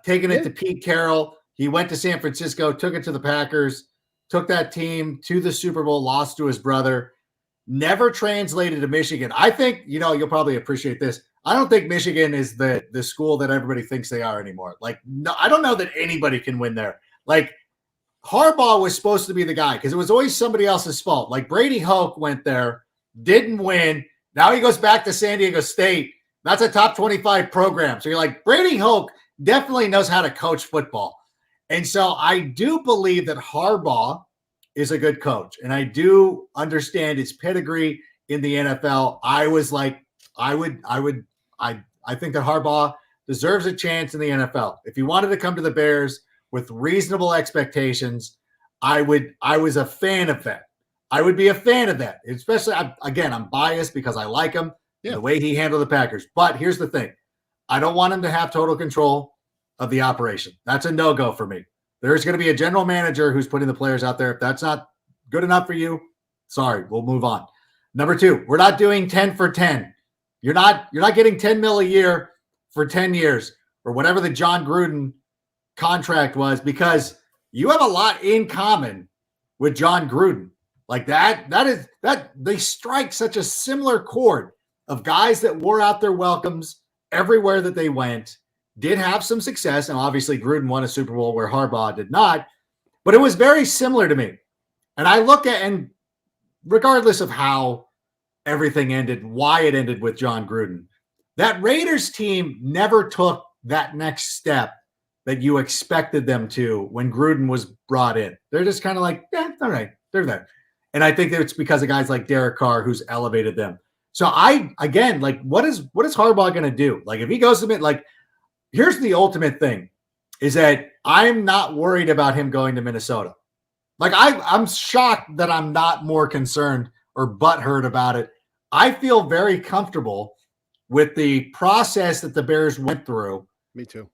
taking it to Pete Carroll. He went to San Francisco, took it to the Packers, took that team to the Super Bowl, lost to his brother, never translated to Michigan. I think, you'll probably appreciate this. I don't think Michigan is the school that everybody thinks they are anymore. Like, no, I don't know that anybody can win there. Like, Harbaugh was supposed to be the guy because it was always somebody else's fault. Like Brady Hoke went there, didn't win. Now he goes back to San Diego State. That's a top 25 program. So you're like, Brady Hoke definitely knows how to coach football. And so I do believe that Harbaugh is a good coach. And I do understand his pedigree in the NFL. I think that Harbaugh deserves a chance in the NFL. If he wanted to come to the Bears with reasonable expectations, I was a fan of that. I would be a fan of that. Especially, I'm biased because I like him, the way he handled the Packers. But here's the thing. I don't want him to have total control of the operation. That's a no-go for me. There's going to be a general manager who's putting the players out there. If that's not good enough for you, sorry, we'll move on. Number 2, we're not doing 10 for 10. You're not getting 10 mil a year for 10 years or whatever the John Gruden contract was, because you have a lot in common with John Gruden. Like that they strike such a similar chord of guys that wore out their welcomes everywhere that they went, did have some success. And obviously Gruden won a Super Bowl where Harbaugh did not, but it was very similar to me. And I look at, and regardless of how everything ended, why it ended with John Gruden, that Raiders team never took that next step that you expected them to when Gruden was brought in. They're just kind of like, yeah, all right, they're there. And I think that it's because of guys like Derek Carr who's elevated them. So what is Harbaugh going to do? Like if he goes to like, here's the ultimate thing is that I'm not worried about him going to Minnesota. Like I'm shocked that I'm not more concerned or butthurt about it. I feel very comfortable with the process that the Bears went through. Me too.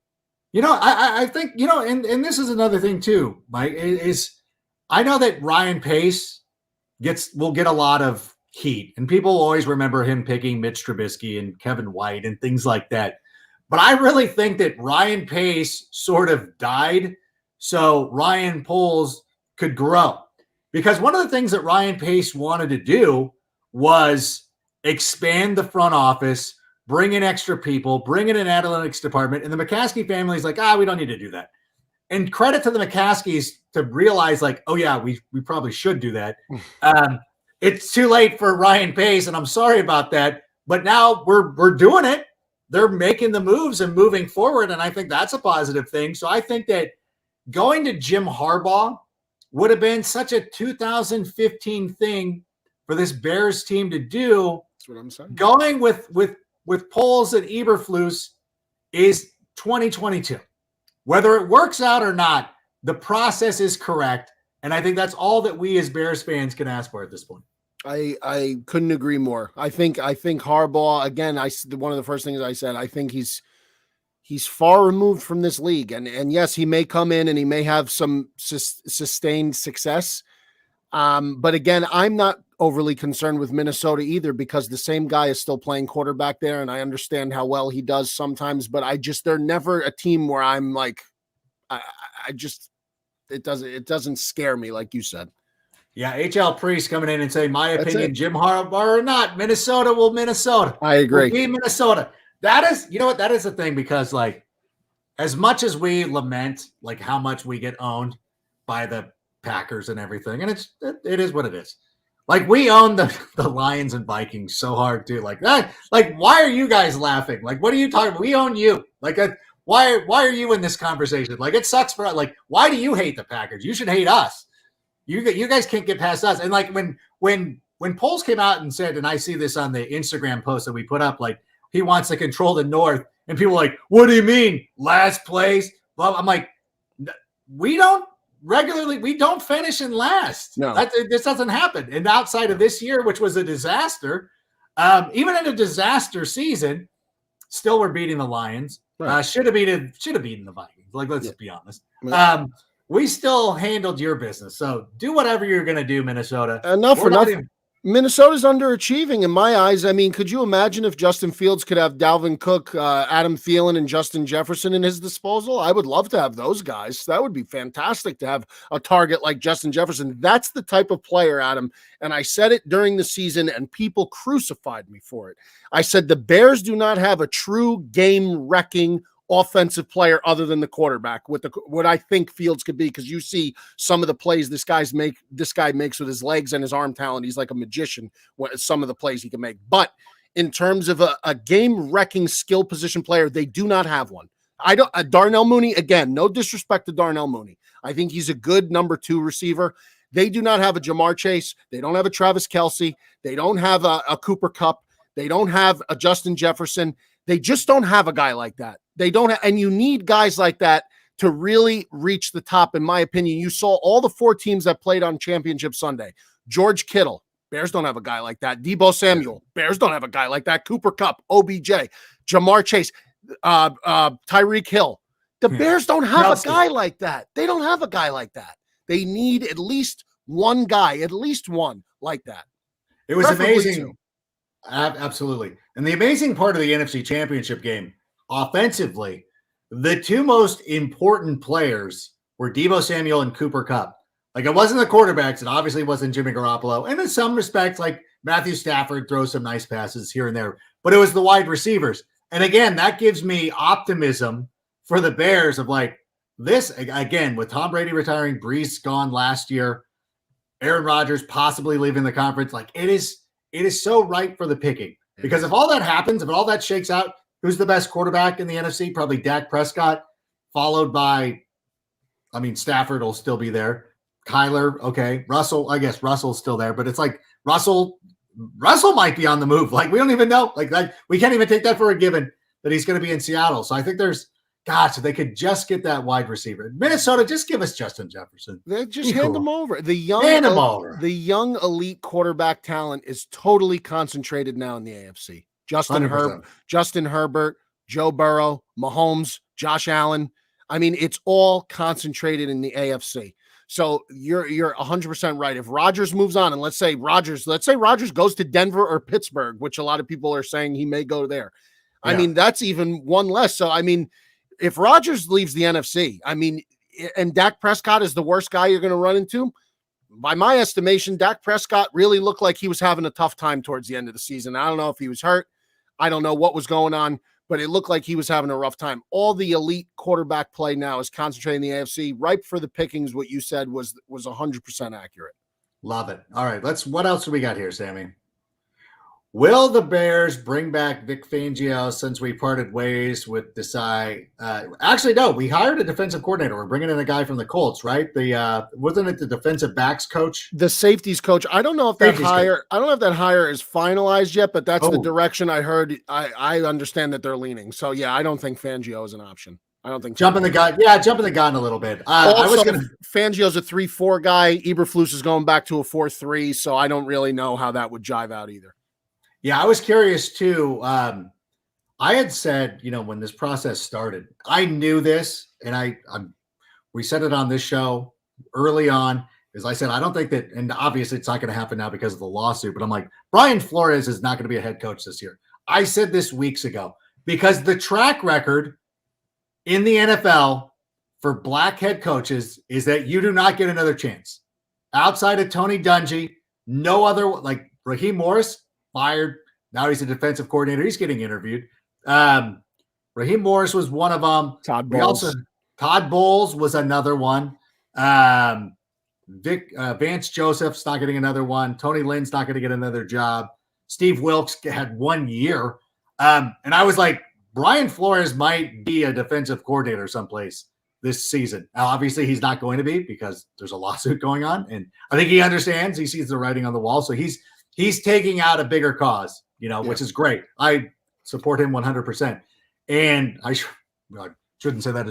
I think, and this is another thing too, Mike, is I know that Ryan Pace will get a lot of heat, and people always remember him picking Mitch Trubisky and Kevin White and things like that. But I really think that Ryan Pace sort of died so Ryan Poles could grow. Because one of the things that Ryan Pace wanted to do was expand the front office, bring in extra people, bring in an analytics department. And the McCaskey family is like, we don't need to do that. And credit to the McCaskeys to realize like, oh yeah, we probably should do that. It's too late for Ryan Pace, and I'm sorry about that. But now we're doing it. They're making the moves and moving forward. And I think that's a positive thing. So I think that going to Jim Harbaugh would have been such a 2015 thing for this Bears team to do. That's what I'm saying. Going with Poles and Eberflus is 2022. Whether it works out or not, the process is correct. And I think that's all that we as Bears fans can ask for at this point. I couldn't agree more. I think Harbaugh, again, one of the first things I said, I think he's He's far removed from this league. And yes, he may come in and he may have some sustained success. But again, I'm not overly concerned with Minnesota either, because the same guy is still playing quarterback there. And I understand how well he does sometimes, but they're never a team where I'm like, it doesn't scare me, like you said. Yeah, HL Priest coming in and saying, my opinion, Jim Harbaugh or not, Minnesota will Minnesota. I agree. Will be Minnesota. That is, you know what? That is the thing, because like, as much as we lament like how much we get owned by the Packers and everything, and it is what it is. Like, we own the Lions and Vikings so hard too. Like that. Like, why are you guys laughing? Like, what are you talking about? We own you. Like, why are you in this conversation? Like, it sucks for us. Like, why do you hate the Packers? You should hate us. You guys can't get past us. And like when polls came out and said, and I see this on the Instagram post that we put up, like, he wants to control the North, and people are like, what do you mean last place? Well, I'm like, we don't finish in last. No, this doesn't happen. And outside of this year, which was a disaster, even in a disaster season, still we're beating the Lions. Right. Should have beaten the Vikings. Like, let's be honest. We still handled your business. So do whatever you're going to do, Minnesota. Enough for nothing. Minnesota's underachieving in my eyes. I mean, could you imagine if Justin Fields could have Dalvin Cook, Adam Thielen, and Justin Jefferson in his disposal? I would love to have those guys. That would be fantastic to have a target like Justin Jefferson. That's the type of player, Adam. And I said it during the season, and people crucified me for it. I said the Bears do not have a true game-wrecking offensive player other than the quarterback with what I think Fields could be, because you see some of the plays this guy makes with his legs and his arm talent. He's like a magician, some of the plays he can make. But in terms of a game-wrecking skill position player, they do not have one. Darnell Mooney, again, no disrespect to Darnell Mooney. I think he's a good number 2 receiver. They do not have a Jamar Chase. They don't have a Travis Kelce. They don't have a Cooper Kupp. They don't have a Justin Jefferson. They just don't have a guy like that. They don't have, and you need guys like that to really reach the top, in my opinion. You saw all the 4 teams that played on Championship Sunday. George Kittle, Bears don't have a guy like that. Deebo Samuel, Bears don't have a guy like that. Cooper Kupp, OBJ, Jamar Chase, Tyreek Hill. The Bears don't have a guy like that. They don't have a guy like that. They need at least one guy, at least one like that. It was amazing. Absolutely. And the amazing part of the NFC Championship game, offensively, the 2 most important players were Deebo Samuel and Cooper Kupp. Like, it wasn't the quarterbacks. It obviously wasn't Jimmy Garoppolo. And in some respects, like, Matthew Stafford throws some nice passes here and there. But it was the wide receivers. And again, that gives me optimism for the Bears of like this, again, with Tom Brady retiring, Brees gone last year, Aaron Rodgers possibly leaving the conference. Like, it is so ripe for the picking. Because if all that happens, if all that shakes out, who's the best quarterback in the NFC? Probably Dak Prescott, followed by, Stafford will still be there. Kyler, okay. Russell, I guess Russell's still there, but it's like Russell might be on the move. Like, we don't even know. Like, we can't even take that for a given that he's going to be in Seattle. So I think if they could just get that wide receiver. Minnesota, just give us Justin Jefferson. They just hand him over. The young elite quarterback talent is totally concentrated now in the AFC. Justin Herbert, Joe Burrow, Mahomes, Josh Allen. It's all concentrated in the AFC. So you're 100% right. If Rodgers moves on, and let's say Rodgers goes to Denver or Pittsburgh, which a lot of people are saying he may go there. Yeah. That's even one less. So, if Rodgers leaves the NFC, and Dak Prescott is the worst guy you're going to run into, by my estimation, Dak Prescott really looked like he was having a tough time towards the end of the season. I don't know if he was hurt. I don't know what was going on, but it looked like he was having a rough time. All the elite quarterback play now is concentrating in the AFC. Ripe for the pickings, what you said was 100% accurate. Love it. All right, what else do we got here, Sammy? Will the Bears bring back Vic Fangio since we parted ways with Desai? Actually, no. We hired a defensive coordinator. We're bringing in a guy from the Colts, right? Wasn't it the defensive backs coach? The safeties coach. I don't know if that hire is finalized yet, but that's the direction I heard. I understand that they're leaning. So yeah, I don't think Fangio is an option. I don't think jumping the gun. Yeah, jumping the gun a little bit. Fangio's a 3-4 guy. Eberflus is going back to a 4-3, so I don't really know how that would jive out either. Yeah, I was curious too. I had said, when this process started, I knew this, and we said it on this show early on. As I said, I don't think that, and obviously it's not going to happen now because of the lawsuit, but I'm like, Brian Flores is not going to be a head coach this year. I said this weeks ago because the track record in the NFL for black head coaches is that you do not get another chance. Outside of Tony Dungy, no other, like Raheem Morris, fired. Now he's a defensive coordinator. He's getting interviewed. Raheem Morris was one of them. Todd Bowles was another one. Vance Joseph's not getting another one. Tony Lynn's not going to get another job. Steve Wilkes had 1 year. And I was like, Brian Flores might be a defensive coordinator someplace this season. Now, obviously, he's not going to be because there's a lawsuit going on. And I think he understands. He sees the writing on the wall. So he's taking out a bigger cause, which is great. I support him 100%. And I shouldn't say that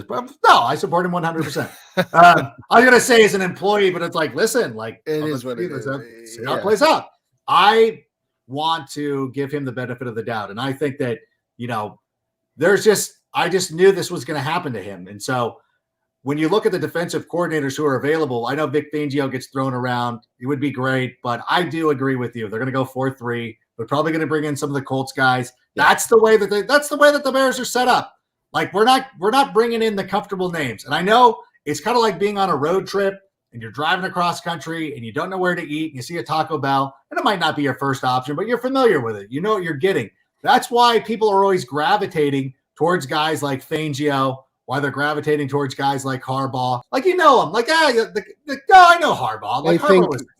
no, I support him 100%. I was going to say as an employee, but it's like, listen, like it is what it is. See how it plays out. I want to give him the benefit of the doubt. And I think that, I just knew this was going to happen to him. And so when you look at the defensive coordinators who are available, I know Vic Fangio gets thrown around. It would be great, but I do agree with you. They're going to go 4-3. They're probably going to bring in some of the Colts guys. That's the way that the Bears are set up. Like we're not bringing in the comfortable names. And I know it's kind of like being on a road trip and you're driving across country and you don't know where to eat and you see a Taco Bell and it might not be your first option, but you're familiar with it. You know what you're getting. That's why people are always gravitating towards guys like Fangio, why they're gravitating towards guys like Harbaugh. Like, them. Like, I know Harbaugh. Like,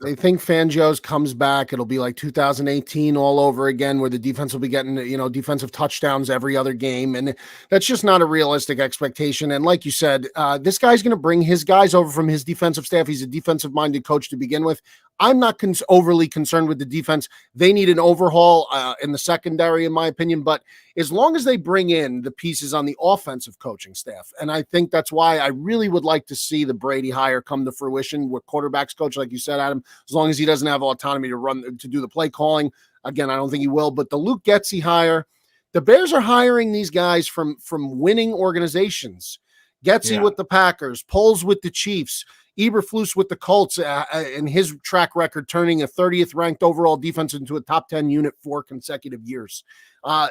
they think Fangio's comes back. It'll be like 2018 all over again where the defense will be getting, defensive touchdowns every other game. And that's just not a realistic expectation. And like you said, this guy's going to bring his guys over from his defensive staff. He's a defensive-minded coach to begin with. I'm not overly concerned with the defense. They need an overhaul in the secondary, in my opinion. But as long as they bring in the pieces on the offensive coaching staff, and I think that's why I really would like to see the Brady hire come to fruition with quarterbacks coach, like you said, Adam, as long as he doesn't have autonomy to do the play calling. Again, I don't think he will. But the Luke Getsy hire, the Bears are hiring these guys from winning organizations. Getsy with the Packers, Poles with the Chiefs, Eberflus with the Colts, and his track record turning a 30th ranked overall defense into a top 10 unit 4 consecutive years. I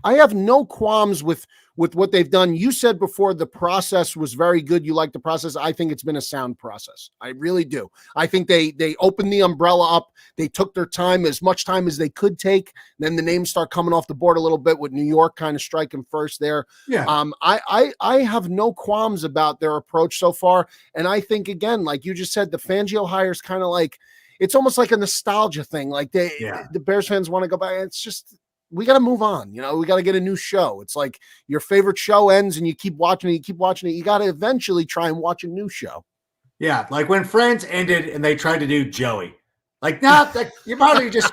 have no qualms with what they've done. You said before the process was very good. You like the process. I think it's been a sound process. I really do. I think they opened the umbrella up. They took their time, as much time as they could take. Then the names start coming off the board a little bit with New York kind of striking first there. Yeah. I have no qualms about their approach so far. And I think, again, like you just said, the Fangio hire is kind of like, it's almost like a nostalgia thing. Like the Bears fans want to go back. It's just, we got to move on. We got to get a new show. It's like your favorite show ends and you keep watching it. You got to eventually try and watch a new show. Yeah. Like when Friends ended and they tried to do Joey, like, no, you probably just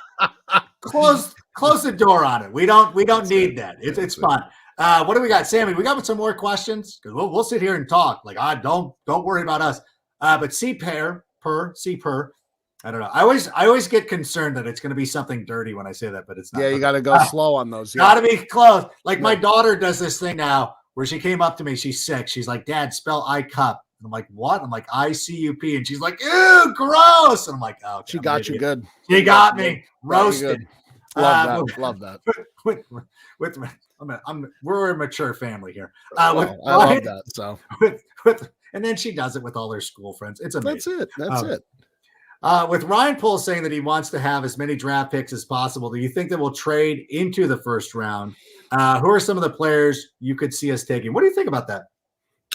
close the door on it. We don't need that. It's fun. What do we got? Sammy, we got some more questions because we'll sit here and talk. Like, don't worry about us. But C per, I don't know. I always get concerned that it's going to be something dirty when I say that, but it's not. Yeah, you got to go slow on those. Got to be close. Like my daughter does this thing now where she came up to me. She's sick. She's like, Dad, spell I-cup. And I'm like, what? I'm like, I-C-U-P. And she's like, ew, gross. And I'm like, oh, okay, she got you good. She got me roasted. Love that. We're a mature family here. I love that. So and then she does it with all her school friends. It's amazing. That's it. With Ryan Poole saying that he wants to have as many draft picks as possible, do you think that we'll trade into the first round? Who are some of the players you could see us taking? What do you think about that?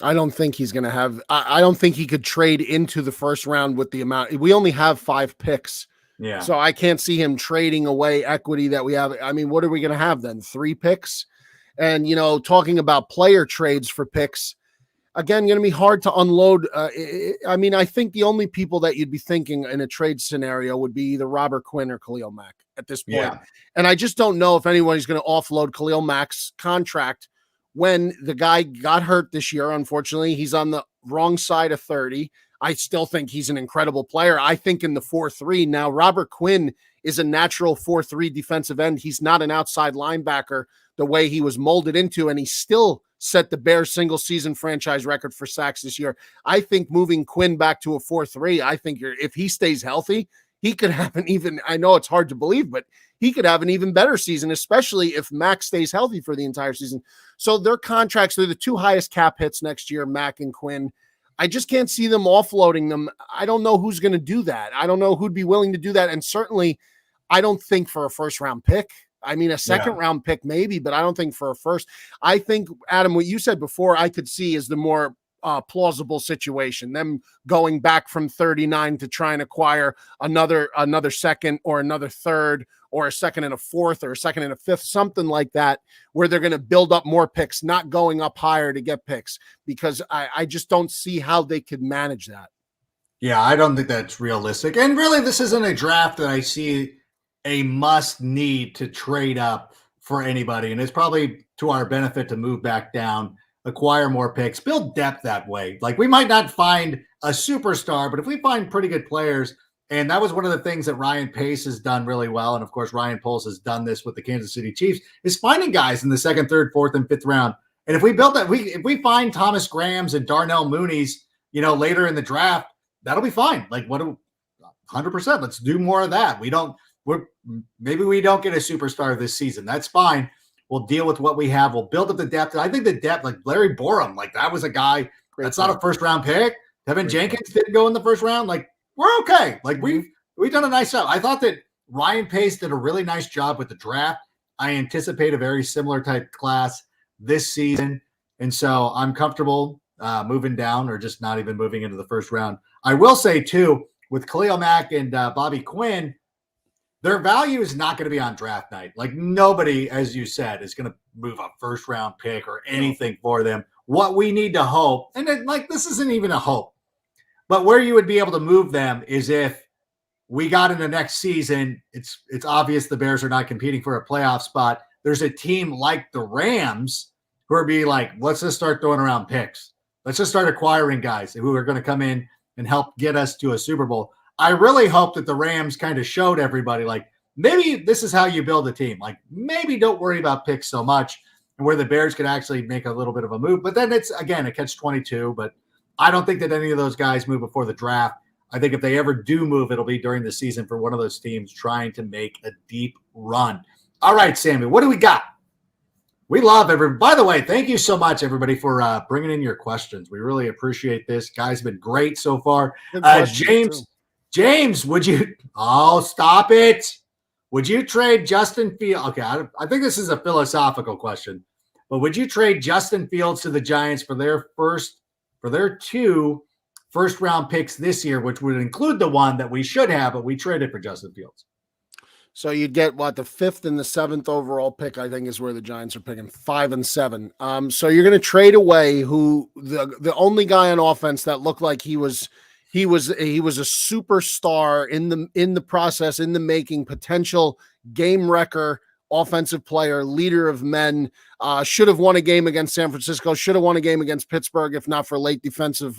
I don't think he's going to have – I don't think he could trade into the first round with the amount – we only have 5 picks. Yeah. So I can't see him trading away equity that we have. I mean, what are we going to have then? 3 picks? And, talking about player trades for picks – again, going to be hard to unload. I think the only people that you'd be thinking in a trade scenario would be either Robert Quinn or Khalil Mack at this point. Yeah. And I just don't know if anybody's going to offload Khalil Mack's contract when the guy got hurt this year. Unfortunately, he's on the wrong side of 30. I still think he's an incredible player. I think in the 4-3 now, Robert Quinn is a natural 4-3 defensive end. He's not an outside linebacker the way he was molded into, and he still set the Bears single season franchise record for sacks this year. I think moving Quinn back to a 4-3, I think if he stays healthy, he could have an even, I know it's hard to believe, but he could have an even better season, especially if Mac stays healthy for the entire season. So their contracts, they're the two highest cap hits next year, Mac and Quinn. I just can't see them offloading them. I don't know who's going to do that. I don't know who'd be willing to do that. And certainly, I don't think for a first round pick. I mean, a second round pick maybe, but I don't think for a first. I think, Adam, what you said before, I could see is the more plausible situation, them going back from 39 to try and acquire another second or another third or a second and a fourth or a second and a fifth, something like that, where they're going to build up more picks, not going up higher to get picks, because I just don't see how they could manage that. Yeah, I don't think that's realistic. And really, this isn't a draft that I see a must need to trade up for anybody. And it's probably to our benefit to move back down, acquire more picks, build depth that way. Like, we might not find a superstar, but if we find pretty good players, and that was one of the things that Ryan Pace has done really well, and of course Ryan Poles has done this with the Kansas City Chiefs, is finding guys in the second, third, fourth, and fifth round. And if we build that, if we find Thomas Grahams and Darnell Mooney's, later in the draft, that'll be fine. Like, 100%. Let's do more of that. Maybe we don't get a superstar this season. That's fine. We'll deal with what we have. We'll build up the depth. And I think the depth, like Larry Borum, like that was a guy that's not a first round pick. Tevin Jenkins didn't go in the first round. Like, we're okay. Like, we've done a nice job. I thought that Ryan Pace did a really nice job with the draft. I anticipate a very similar type class this season. And so I'm comfortable moving down or just not even moving into the first round. I will say too, with Khalil Mack and Bobby Quinn, their value is not going to be on draft night. Like, nobody, as you said, is going to move a first round pick or anything for them. What we need to hope, and this isn't even a hope, but where you would be able to move them is if we got into next season, it's obvious the Bears are not competing for a playoff spot. There's a team like the Rams who are be like, let's just start throwing around picks. Let's just start acquiring guys who are going to come in and help get us to a Super Bowl. I really hope that the Rams kind of showed everybody, like, maybe this is how you build a team. Like, maybe don't worry about picks so much, and where the Bears could actually make a little bit of a move. But then it's, again, a catch-22. But I don't think that any of those guys move before the draft. I think if they ever do move, it'll be during the season for one of those teams trying to make a deep run. All right, Sammy, what do we got? We love everybody. By the way, thank you so much, everybody, for bringing in your questions. We really appreciate this. Guys have been great so far. James, would you – oh, stop it. Would you trade Justin Fields – okay, I think this is a philosophical question, but would you trade Justin Fields to the Giants for their two first-round picks this year, which would include the one that we should have, but we traded for Justin Fields? So you'd get the 5th and the 7th overall pick, I think, is where the Giants are picking 5 and 7. So you're going to trade away who the only guy on offense that looked like he was a superstar in the process, in the making, potential game wrecker, offensive player, leader of men, should have won a game against San Francisco, should have won a game against Pittsburgh, if not for late defensive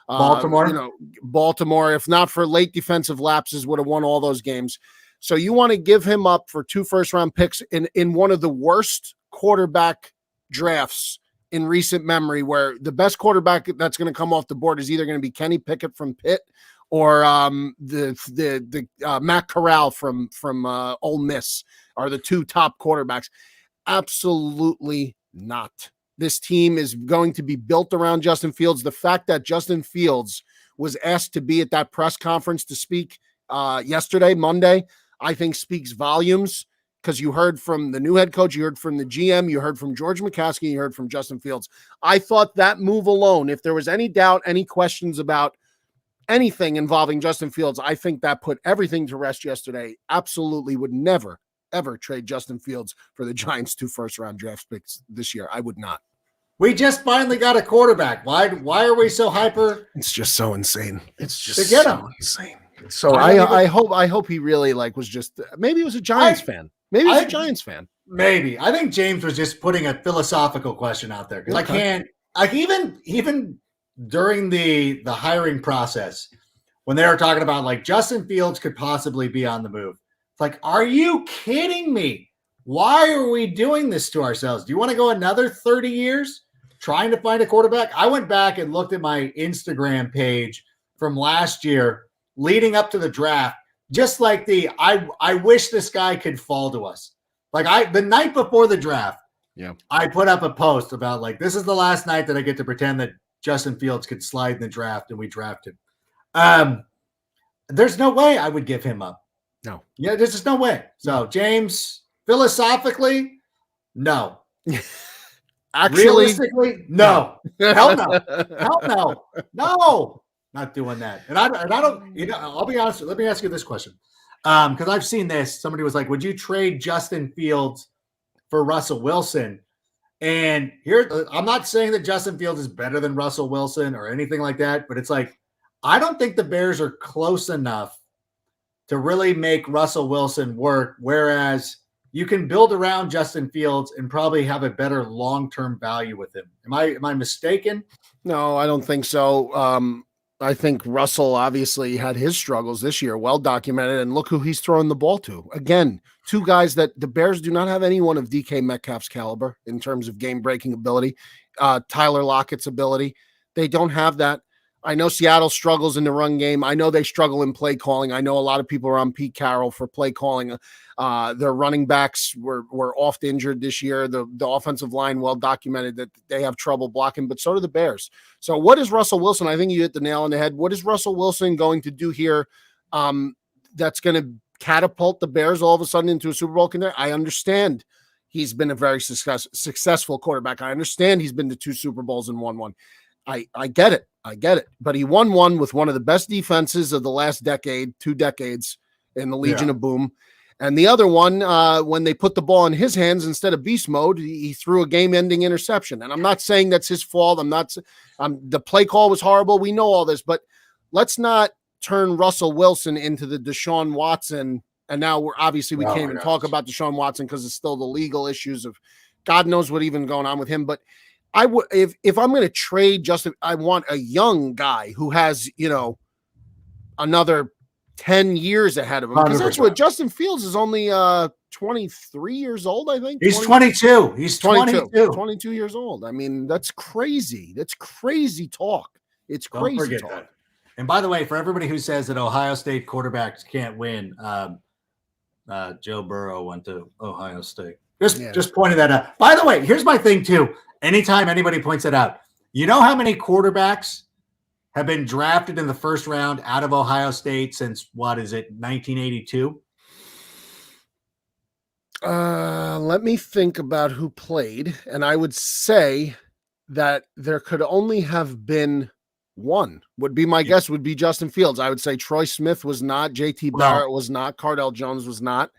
Baltimore, if not for late defensive lapses, would have won all those games. So you want to give him up for 2 first-round picks in one of the worst quarterback drafts in recent memory, where the best quarterback that's going to come off the board is either going to be Kenny Pickett from Pitt or the Matt Corral from Ole Miss are the 2 top quarterbacks. Absolutely not. This team is going to be built around Justin Fields. The fact that Justin Fields was asked to be at that press conference to speak yesterday, Monday, I think speaks volumes, because you heard from the new head coach, you heard from the GM, you heard from George McCaskey, you heard from Justin Fields. I thought that move alone, if there was any doubt, any questions about anything involving Justin Fields, I think that put everything to rest yesterday. Absolutely would never, ever trade Justin Fields for the Giants' 2 first-round draft picks this year. I would not. We just finally got a quarterback. Why are we so hyper? It's just so insane. It's just to get him. Insane. So I hope he really was just, maybe he was a Giants fan. Maybe he was a Giants fan. Maybe. I think James was just putting a philosophical question out there, because I can't, like, even during the hiring process, when they were talking about, like, Justin Fields could possibly be on the move. It's like, are you kidding me? why are we doing this to ourselves? Do you want to go another 30 years trying to find a quarterback? I went back and looked at my Instagram page from last year leading up to the draft, just like I wish this guy could fall to us. Like the night before the draft, I put up a post about like, this is the last night that I get to pretend that Justin Fields could slide in the draft and we drafted. There's no way I would give him up. No. Yeah, there's just no way. So James, philosophically, no. Actually, realistically, no. Hell no. Hell no. No. Not doing that. And I don't, I'll be honest. Let me ask you this question. Because I've seen this. Somebody was like, would you trade Justin Fields for Russell Wilson? And here, I'm not saying that Justin Fields is better than Russell Wilson or anything like that, but it's like, I don't think the Bears are close enough to really make Russell Wilson work, whereas you can build around Justin Fields and probably have a better long-term value with him. Am I mistaken? No, I don't think so. I think Russell obviously had his struggles this year, well documented, and look who he's throwing the ball to. Again, two guys that the Bears do not have anyone of DK Metcalf's caliber in terms of game-breaking ability, Tyler Lockett's ability. They don't have that. I know Seattle struggles in the run game. I know they struggle in play calling. I know a lot of people are on Pete Carroll for play calling. Their running backs were oft injured this year. The offensive line, well documented that they have trouble blocking, but so do the Bears. So what is Russell Wilson? I think you hit the nail on the head. What is Russell Wilson going to do here that's going to catapult the Bears all of a sudden into a Super Bowl contender? I understand he's been a very successful quarterback. I understand he's been to 2 Super Bowls and won one. I get it. But he won one with one of the best defenses of the last 2 decades in the Legion of Boom. And the other one, when they put the ball in his hands instead of beast mode, he threw a game-ending interception. And I'm not saying that's his fault. The play call was horrible. We know all this, but let's not turn Russell Wilson into the Deshaun Watson. And now we can't even talk about Deshaun Watson because it's still the legal issues of God knows what even going on with him. But I would, if I'm going to trade Justin, I want a young guy who has, another 10 years ahead of him. Because that's what Justin Fields is only 23 years old, I think. He's 22. He's 22 years old. I mean, that's crazy. That's crazy talk. It's crazy Don't forget talk. that. And by the way, for everybody who says that Ohio State quarterbacks can't win, Joe Burrow went to Ohio State. Just pointing that out. By the way, here's my thing too. Anytime anybody points it out, you know how many quarterbacks have been drafted in the first round out of Ohio State since, 1982? Let me think about who played. And I would say that there could only have been one, would be my guess, would be Justin Fields. I would say Troy Smith was not, JT Barrett was not, Cardell Jones was not.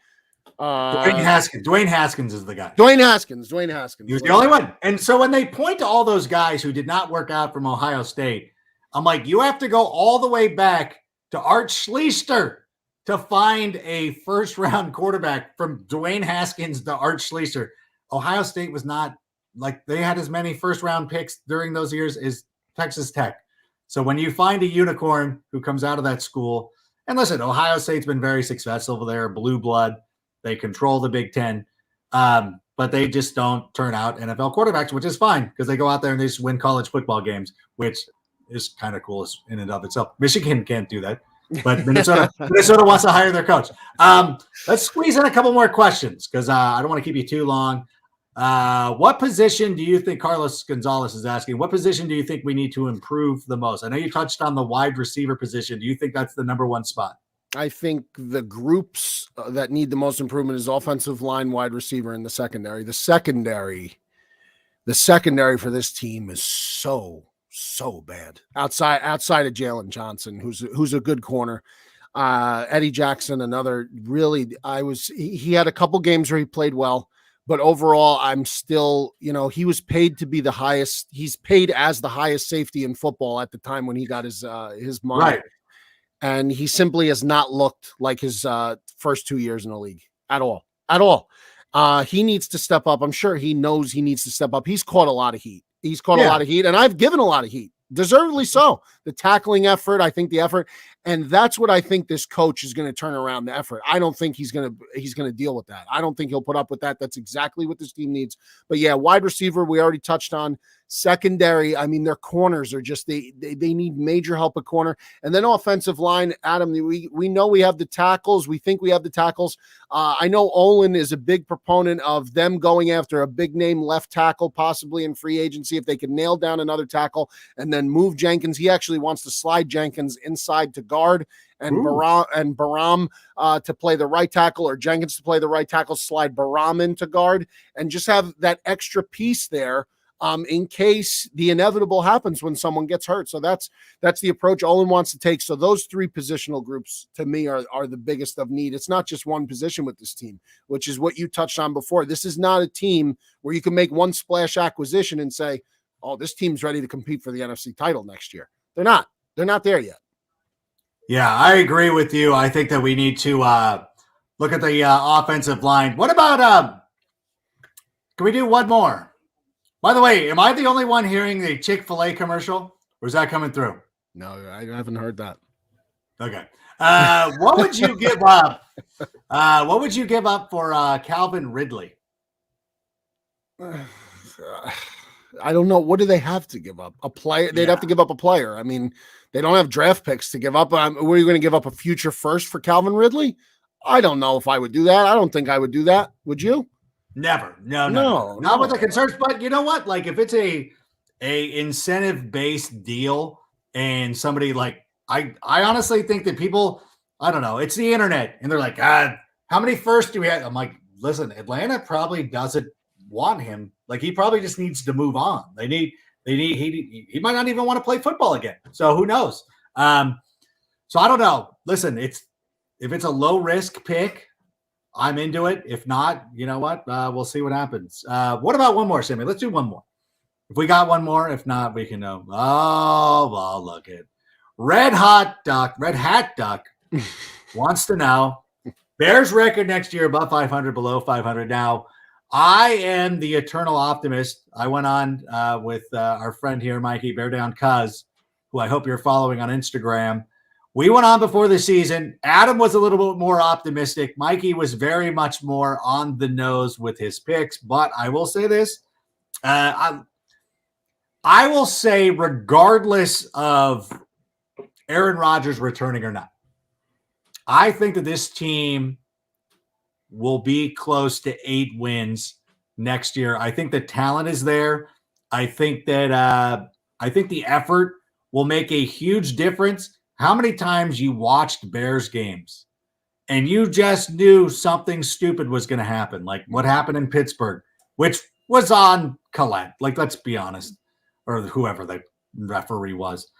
Dwayne Haskins is the guy. Dwayne Haskins. He was the only one. And so when they point to all those guys who did not work out from Ohio State, I'm like, you have to go all the way back to Art Schlichter to find a first-round quarterback, from Dwayne Haskins to Art Schlichter. Ohio State was not like, they had as many first-round picks during those years as Texas Tech. So when you find a unicorn who comes out of that school, and listen, Ohio State's been very successful there, blue blood. They control the Big Ten, but they just don't turn out NFL quarterbacks, which is fine because they go out there and they just win college football games, which is kind of cool in and of itself. Michigan can't do that, but Minnesota wants to hire their coach. Let's squeeze in a couple more questions because I don't want to keep you too long. What position do you think, Carlos Gonzalez is asking, what position do you think we need to improve the most? I know you touched on the wide receiver position. Do you think that's the number one spot? I think the groups that need the most improvement is offensive line, wide receiver, and the secondary. The secondary for this team is so bad. Outside of Jalen Johnson, who's a good corner. Eddie Jackson, another really. He had a couple games where he played well, but overall, I'm still, he was paid to be the highest. He's paid as the highest safety in football at the time when he got his money. Right. And he simply has not looked like his first 2 years in the league at all. He needs to step up. I'm sure he knows he needs to step up. He's caught a lot of heat. And I've given a lot of heat, deservedly so. The tackling effort, I think the effort, And that's what I think this coach is going to turn around the effort. I don't think he's going to deal with that. I don't think he'll put up with that. That's exactly what this team needs. But yeah, wide receiver, we already touched on. Secondary, I mean, their corners are just, they need major help at corner. And then offensive line, Adam, we know we have the tackles. We think we have the tackles. I know Olin is a big proponent of them going after a big name left tackle, possibly in free agency, if they can nail down another tackle and then move Jenkins. He actually wants to slide Jenkins inside to guard and Baram to play the right tackle, or Jenkins to play the right tackle, slide Baram into guard, and just have that extra piece there in case the inevitable happens when someone gets hurt. So that's the approach Olin wants to take. So those three positional groups to me are the biggest of need. It's not just one position with this team, which is what you touched on before. This is not a team where you can make one splash acquisition and say, oh, this team's ready to compete for the NFC title next year. They're not there yet. Yeah, I agree with you. I think that we need to look at the offensive line. What about can we do one more? By the way, am I the only one hearing the Chick-fil-A commercial, or is that coming through? No, I haven't heard that. Okay. What would you give up? What would you give up for Calvin Ridley? I don't know. What do they have to give up? A player? They'd have to give up a player. I mean, they don't have draft picks to give up. Were you going to give up a future first for Calvin Ridley? I don't know if I would do that. I don't think I would do that. Would you? Never. No. Not with the concerns. But you know what? Like, if it's a incentive-based deal and somebody like, I honestly think that people, I don't know, it's the internet. And they're like, God, how many firsts do we have? I'm like, listen, Atlanta probably doesn't want him. Like, he probably just needs to move on. He might not even want to play football again. So who knows? So I don't know. Listen, if it's a low risk pick, I'm into it. If not, you know what? We'll see what happens. What about one more, Sammy? Let's do one more. If we got one more, if not, we can know. Oh, well, look at Red Hat Duck wants to know Bears record next year above 500, below 500. Now, I am the eternal optimist. I went on with our friend here, Mikey Bear Down Cuz, who I hope you're following on Instagram. We went on before the season. Adam was a little bit more optimistic. Mikey was very much more on the nose with his picks. But I will say this. I will say, regardless of Aaron Rodgers returning or not, I think that this team will be close to 8 wins next year. I think the talent is there. I think that the effort will make a huge difference. How many times you watched Bears games and you just knew something stupid was going to happen, like what happened in Pittsburgh, which was on Collette. Like, let's be honest, or whoever the referee was.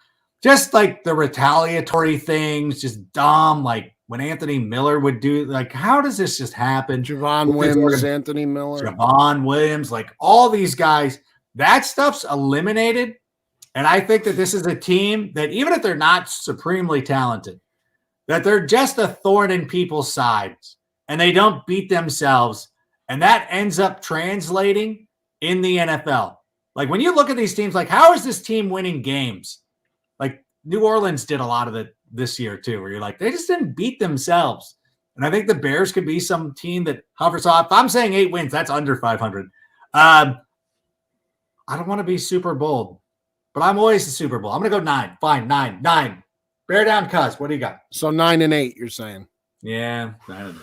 Just like the retaliatory things, just dumb, like when Anthony Miller would do, like, how does this just happen? Javon Williams, Anthony Miller. Javon Williams, like all these guys, that stuff's eliminated. And I think that this is a team that, even if they're not supremely talented, that they're just a thorn in people's sides and they don't beat themselves. And that ends up translating in the NFL. Like, when you look at these teams, like, how is this team winning games? Like, New Orleans did a lot of it this year too, where you're like, they just didn't beat themselves. And I think the Bears could be some team that hovers off. If I'm saying 8 wins, that's under 500. I don't want to be super bold, but I'm always the Super Bowl. I'm going to go 9. Fine, 9. Bear down, Cuz. What do you got? So 9 and 8, you're saying? Yeah, 9 and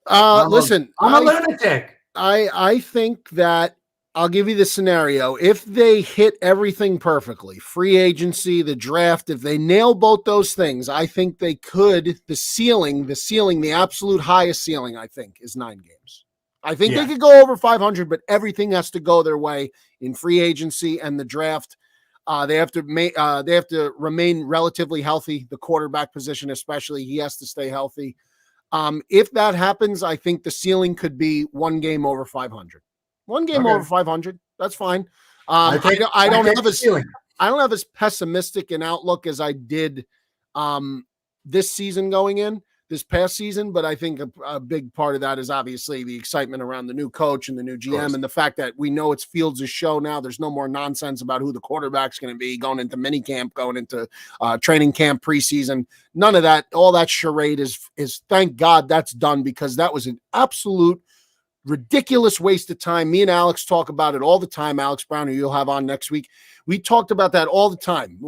8. Listen, I'm a lunatic. I think that I'll give you the scenario. If they hit everything perfectly, free agency, the draft, if they nail both those things, I think they could. The ceiling, the absolute highest ceiling, I think, is 9 games. I think they could go over 500, but everything has to go their way in free agency and the draft. They have to remain relatively healthy. The quarterback position, especially, he has to stay healthy. If that happens, I think the ceiling could be 1 game over 500. 1 game over 500. That's fine. I don't have as pessimistic an outlook as I did this season going in. this past season, but I think a big part of that is obviously the excitement around the new coach and the new GM and the fact that we know it's Fields' show now. There's no more nonsense about who the quarterback's going to be going into mini camp, going into training camp, preseason. None of that. All that charade is thank God that's done, because that was an absolute ridiculous waste of time. Me and Alex talk about it all the time. Alex Brown, who you'll have on next week, we talked about that all the time.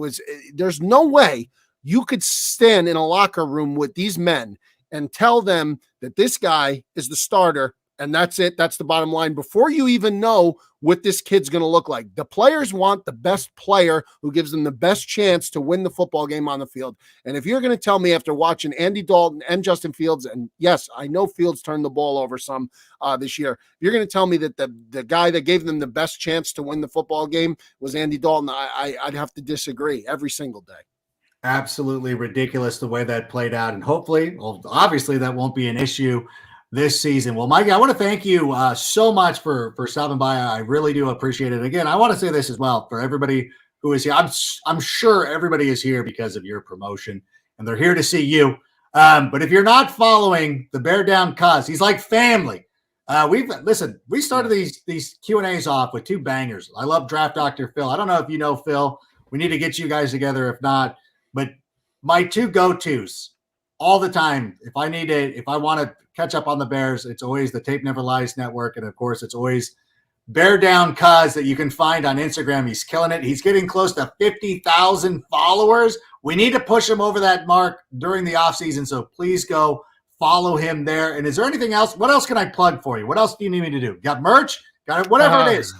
There's no way you could stand in a locker room with these men and tell them that this guy is the starter and that's it. That's the bottom line before you even know what this kid's going to look like. The players want the best player who gives them the best chance to win the football game on the field. And if you're going to tell me after watching Andy Dalton and Justin Fields, and yes, I know Fields turned the ball over some this year, if you're going to tell me that the guy that gave them the best chance to win the football game was Andy Dalton, I'd have to disagree every single day. Absolutely ridiculous the way that played out. And hopefully, well, obviously that won't be an issue this season. Well, Mikey, I want to thank you so much for stopping by. I really do appreciate it. Again, I want to say this as well for everybody who is here. I'm sure everybody is here because of your promotion and they're here to see you. But if you're not following the Bear Down Cuz, he's like family. We started these Q&As off with two bangers. I love Draft Dr. Phil. I don't know if you know Phil. We need to get you guys together. If not, but my two go-tos all the time, if I want to catch up on the Bears, it's always the Tape Never Lies Network. And of course, it's always Bear Down Cuz that you can find on Instagram. He's killing it. He's getting close to 50,000 followers. We need to push him over that mark during the offseason. So please go follow him there. And is there anything else? What else can I plug for you? What else do you need me to do? Got merch? Got it? Whatever it is.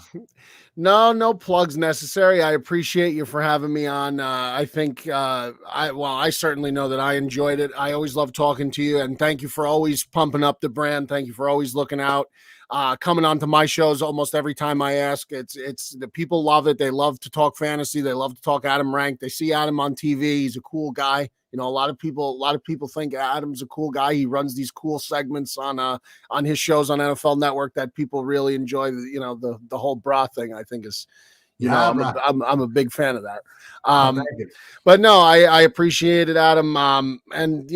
No plugs necessary. I appreciate you for having me on. I think I certainly know that I enjoyed it. I always love talking to you, and thank you for always pumping up the brand. Thank you for always looking out, coming on to my shows almost every time I ask. It's the people love it. They love to talk fantasy. They love to talk Adam Rank. They see Adam on TV. He's a cool guy. You know, a lot of people think Adam's a cool guy. He runs these cool segments on his shows on NFL Network that people really enjoy. You know, the whole bra thing, I think is, I'm a big fan of that. But no, I appreciate it, Adam. And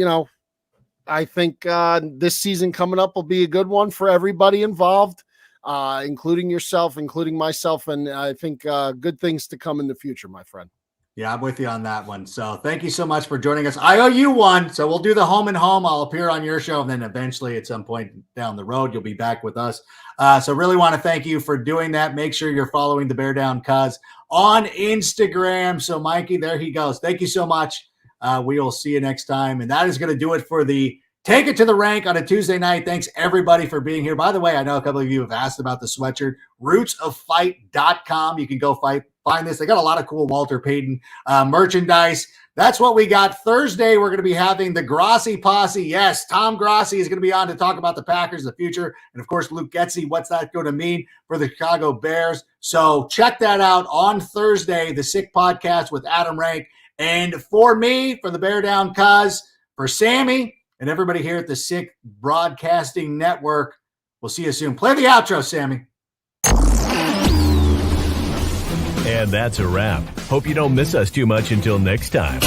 I think this season coming up will be a good one for everybody involved, including yourself, including myself, and I think good things to come in the future, my friend. Yeah, I'm with you on that one. So thank you so much for joining us. I owe you one. So we'll do the home and home. I'll appear on your show. And then eventually at some point down the road, you'll be back with us. So really want to thank you for doing that. Make sure you're following the Bear Down Cuz on Instagram. So Mikey, there he goes. Thank you so much. We will see you next time. And that is going to do it for the Take It to the Rank on a Tuesday night. Thanks everybody for being here. By the way, I know a couple of you have asked about the sweatshirt, rootsoffight.com. You can go find this. They got a lot of cool Walter Payton merchandise. That's what we got. Thursday, we're going to be having the Grossi Posse. Yes, Tom Grossi is going to be on to talk about the Packers, the future. And of course, Luke Getsy, what's that going to mean for the Chicago Bears? So check that out on Thursday, the Sick Podcast with Adam Rank. And for me, for the Bear Down Cuz, for Sammy, and everybody here at the Sick Broadcasting Network, we'll see you soon. Play the outro, Sammy. And that's a wrap. Hope you don't miss us too much until next time.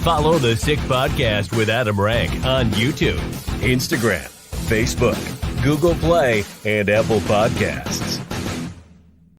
Follow the Sick Podcast with Adam Rank on YouTube, Instagram, Facebook, Google Play, and Apple Podcasts.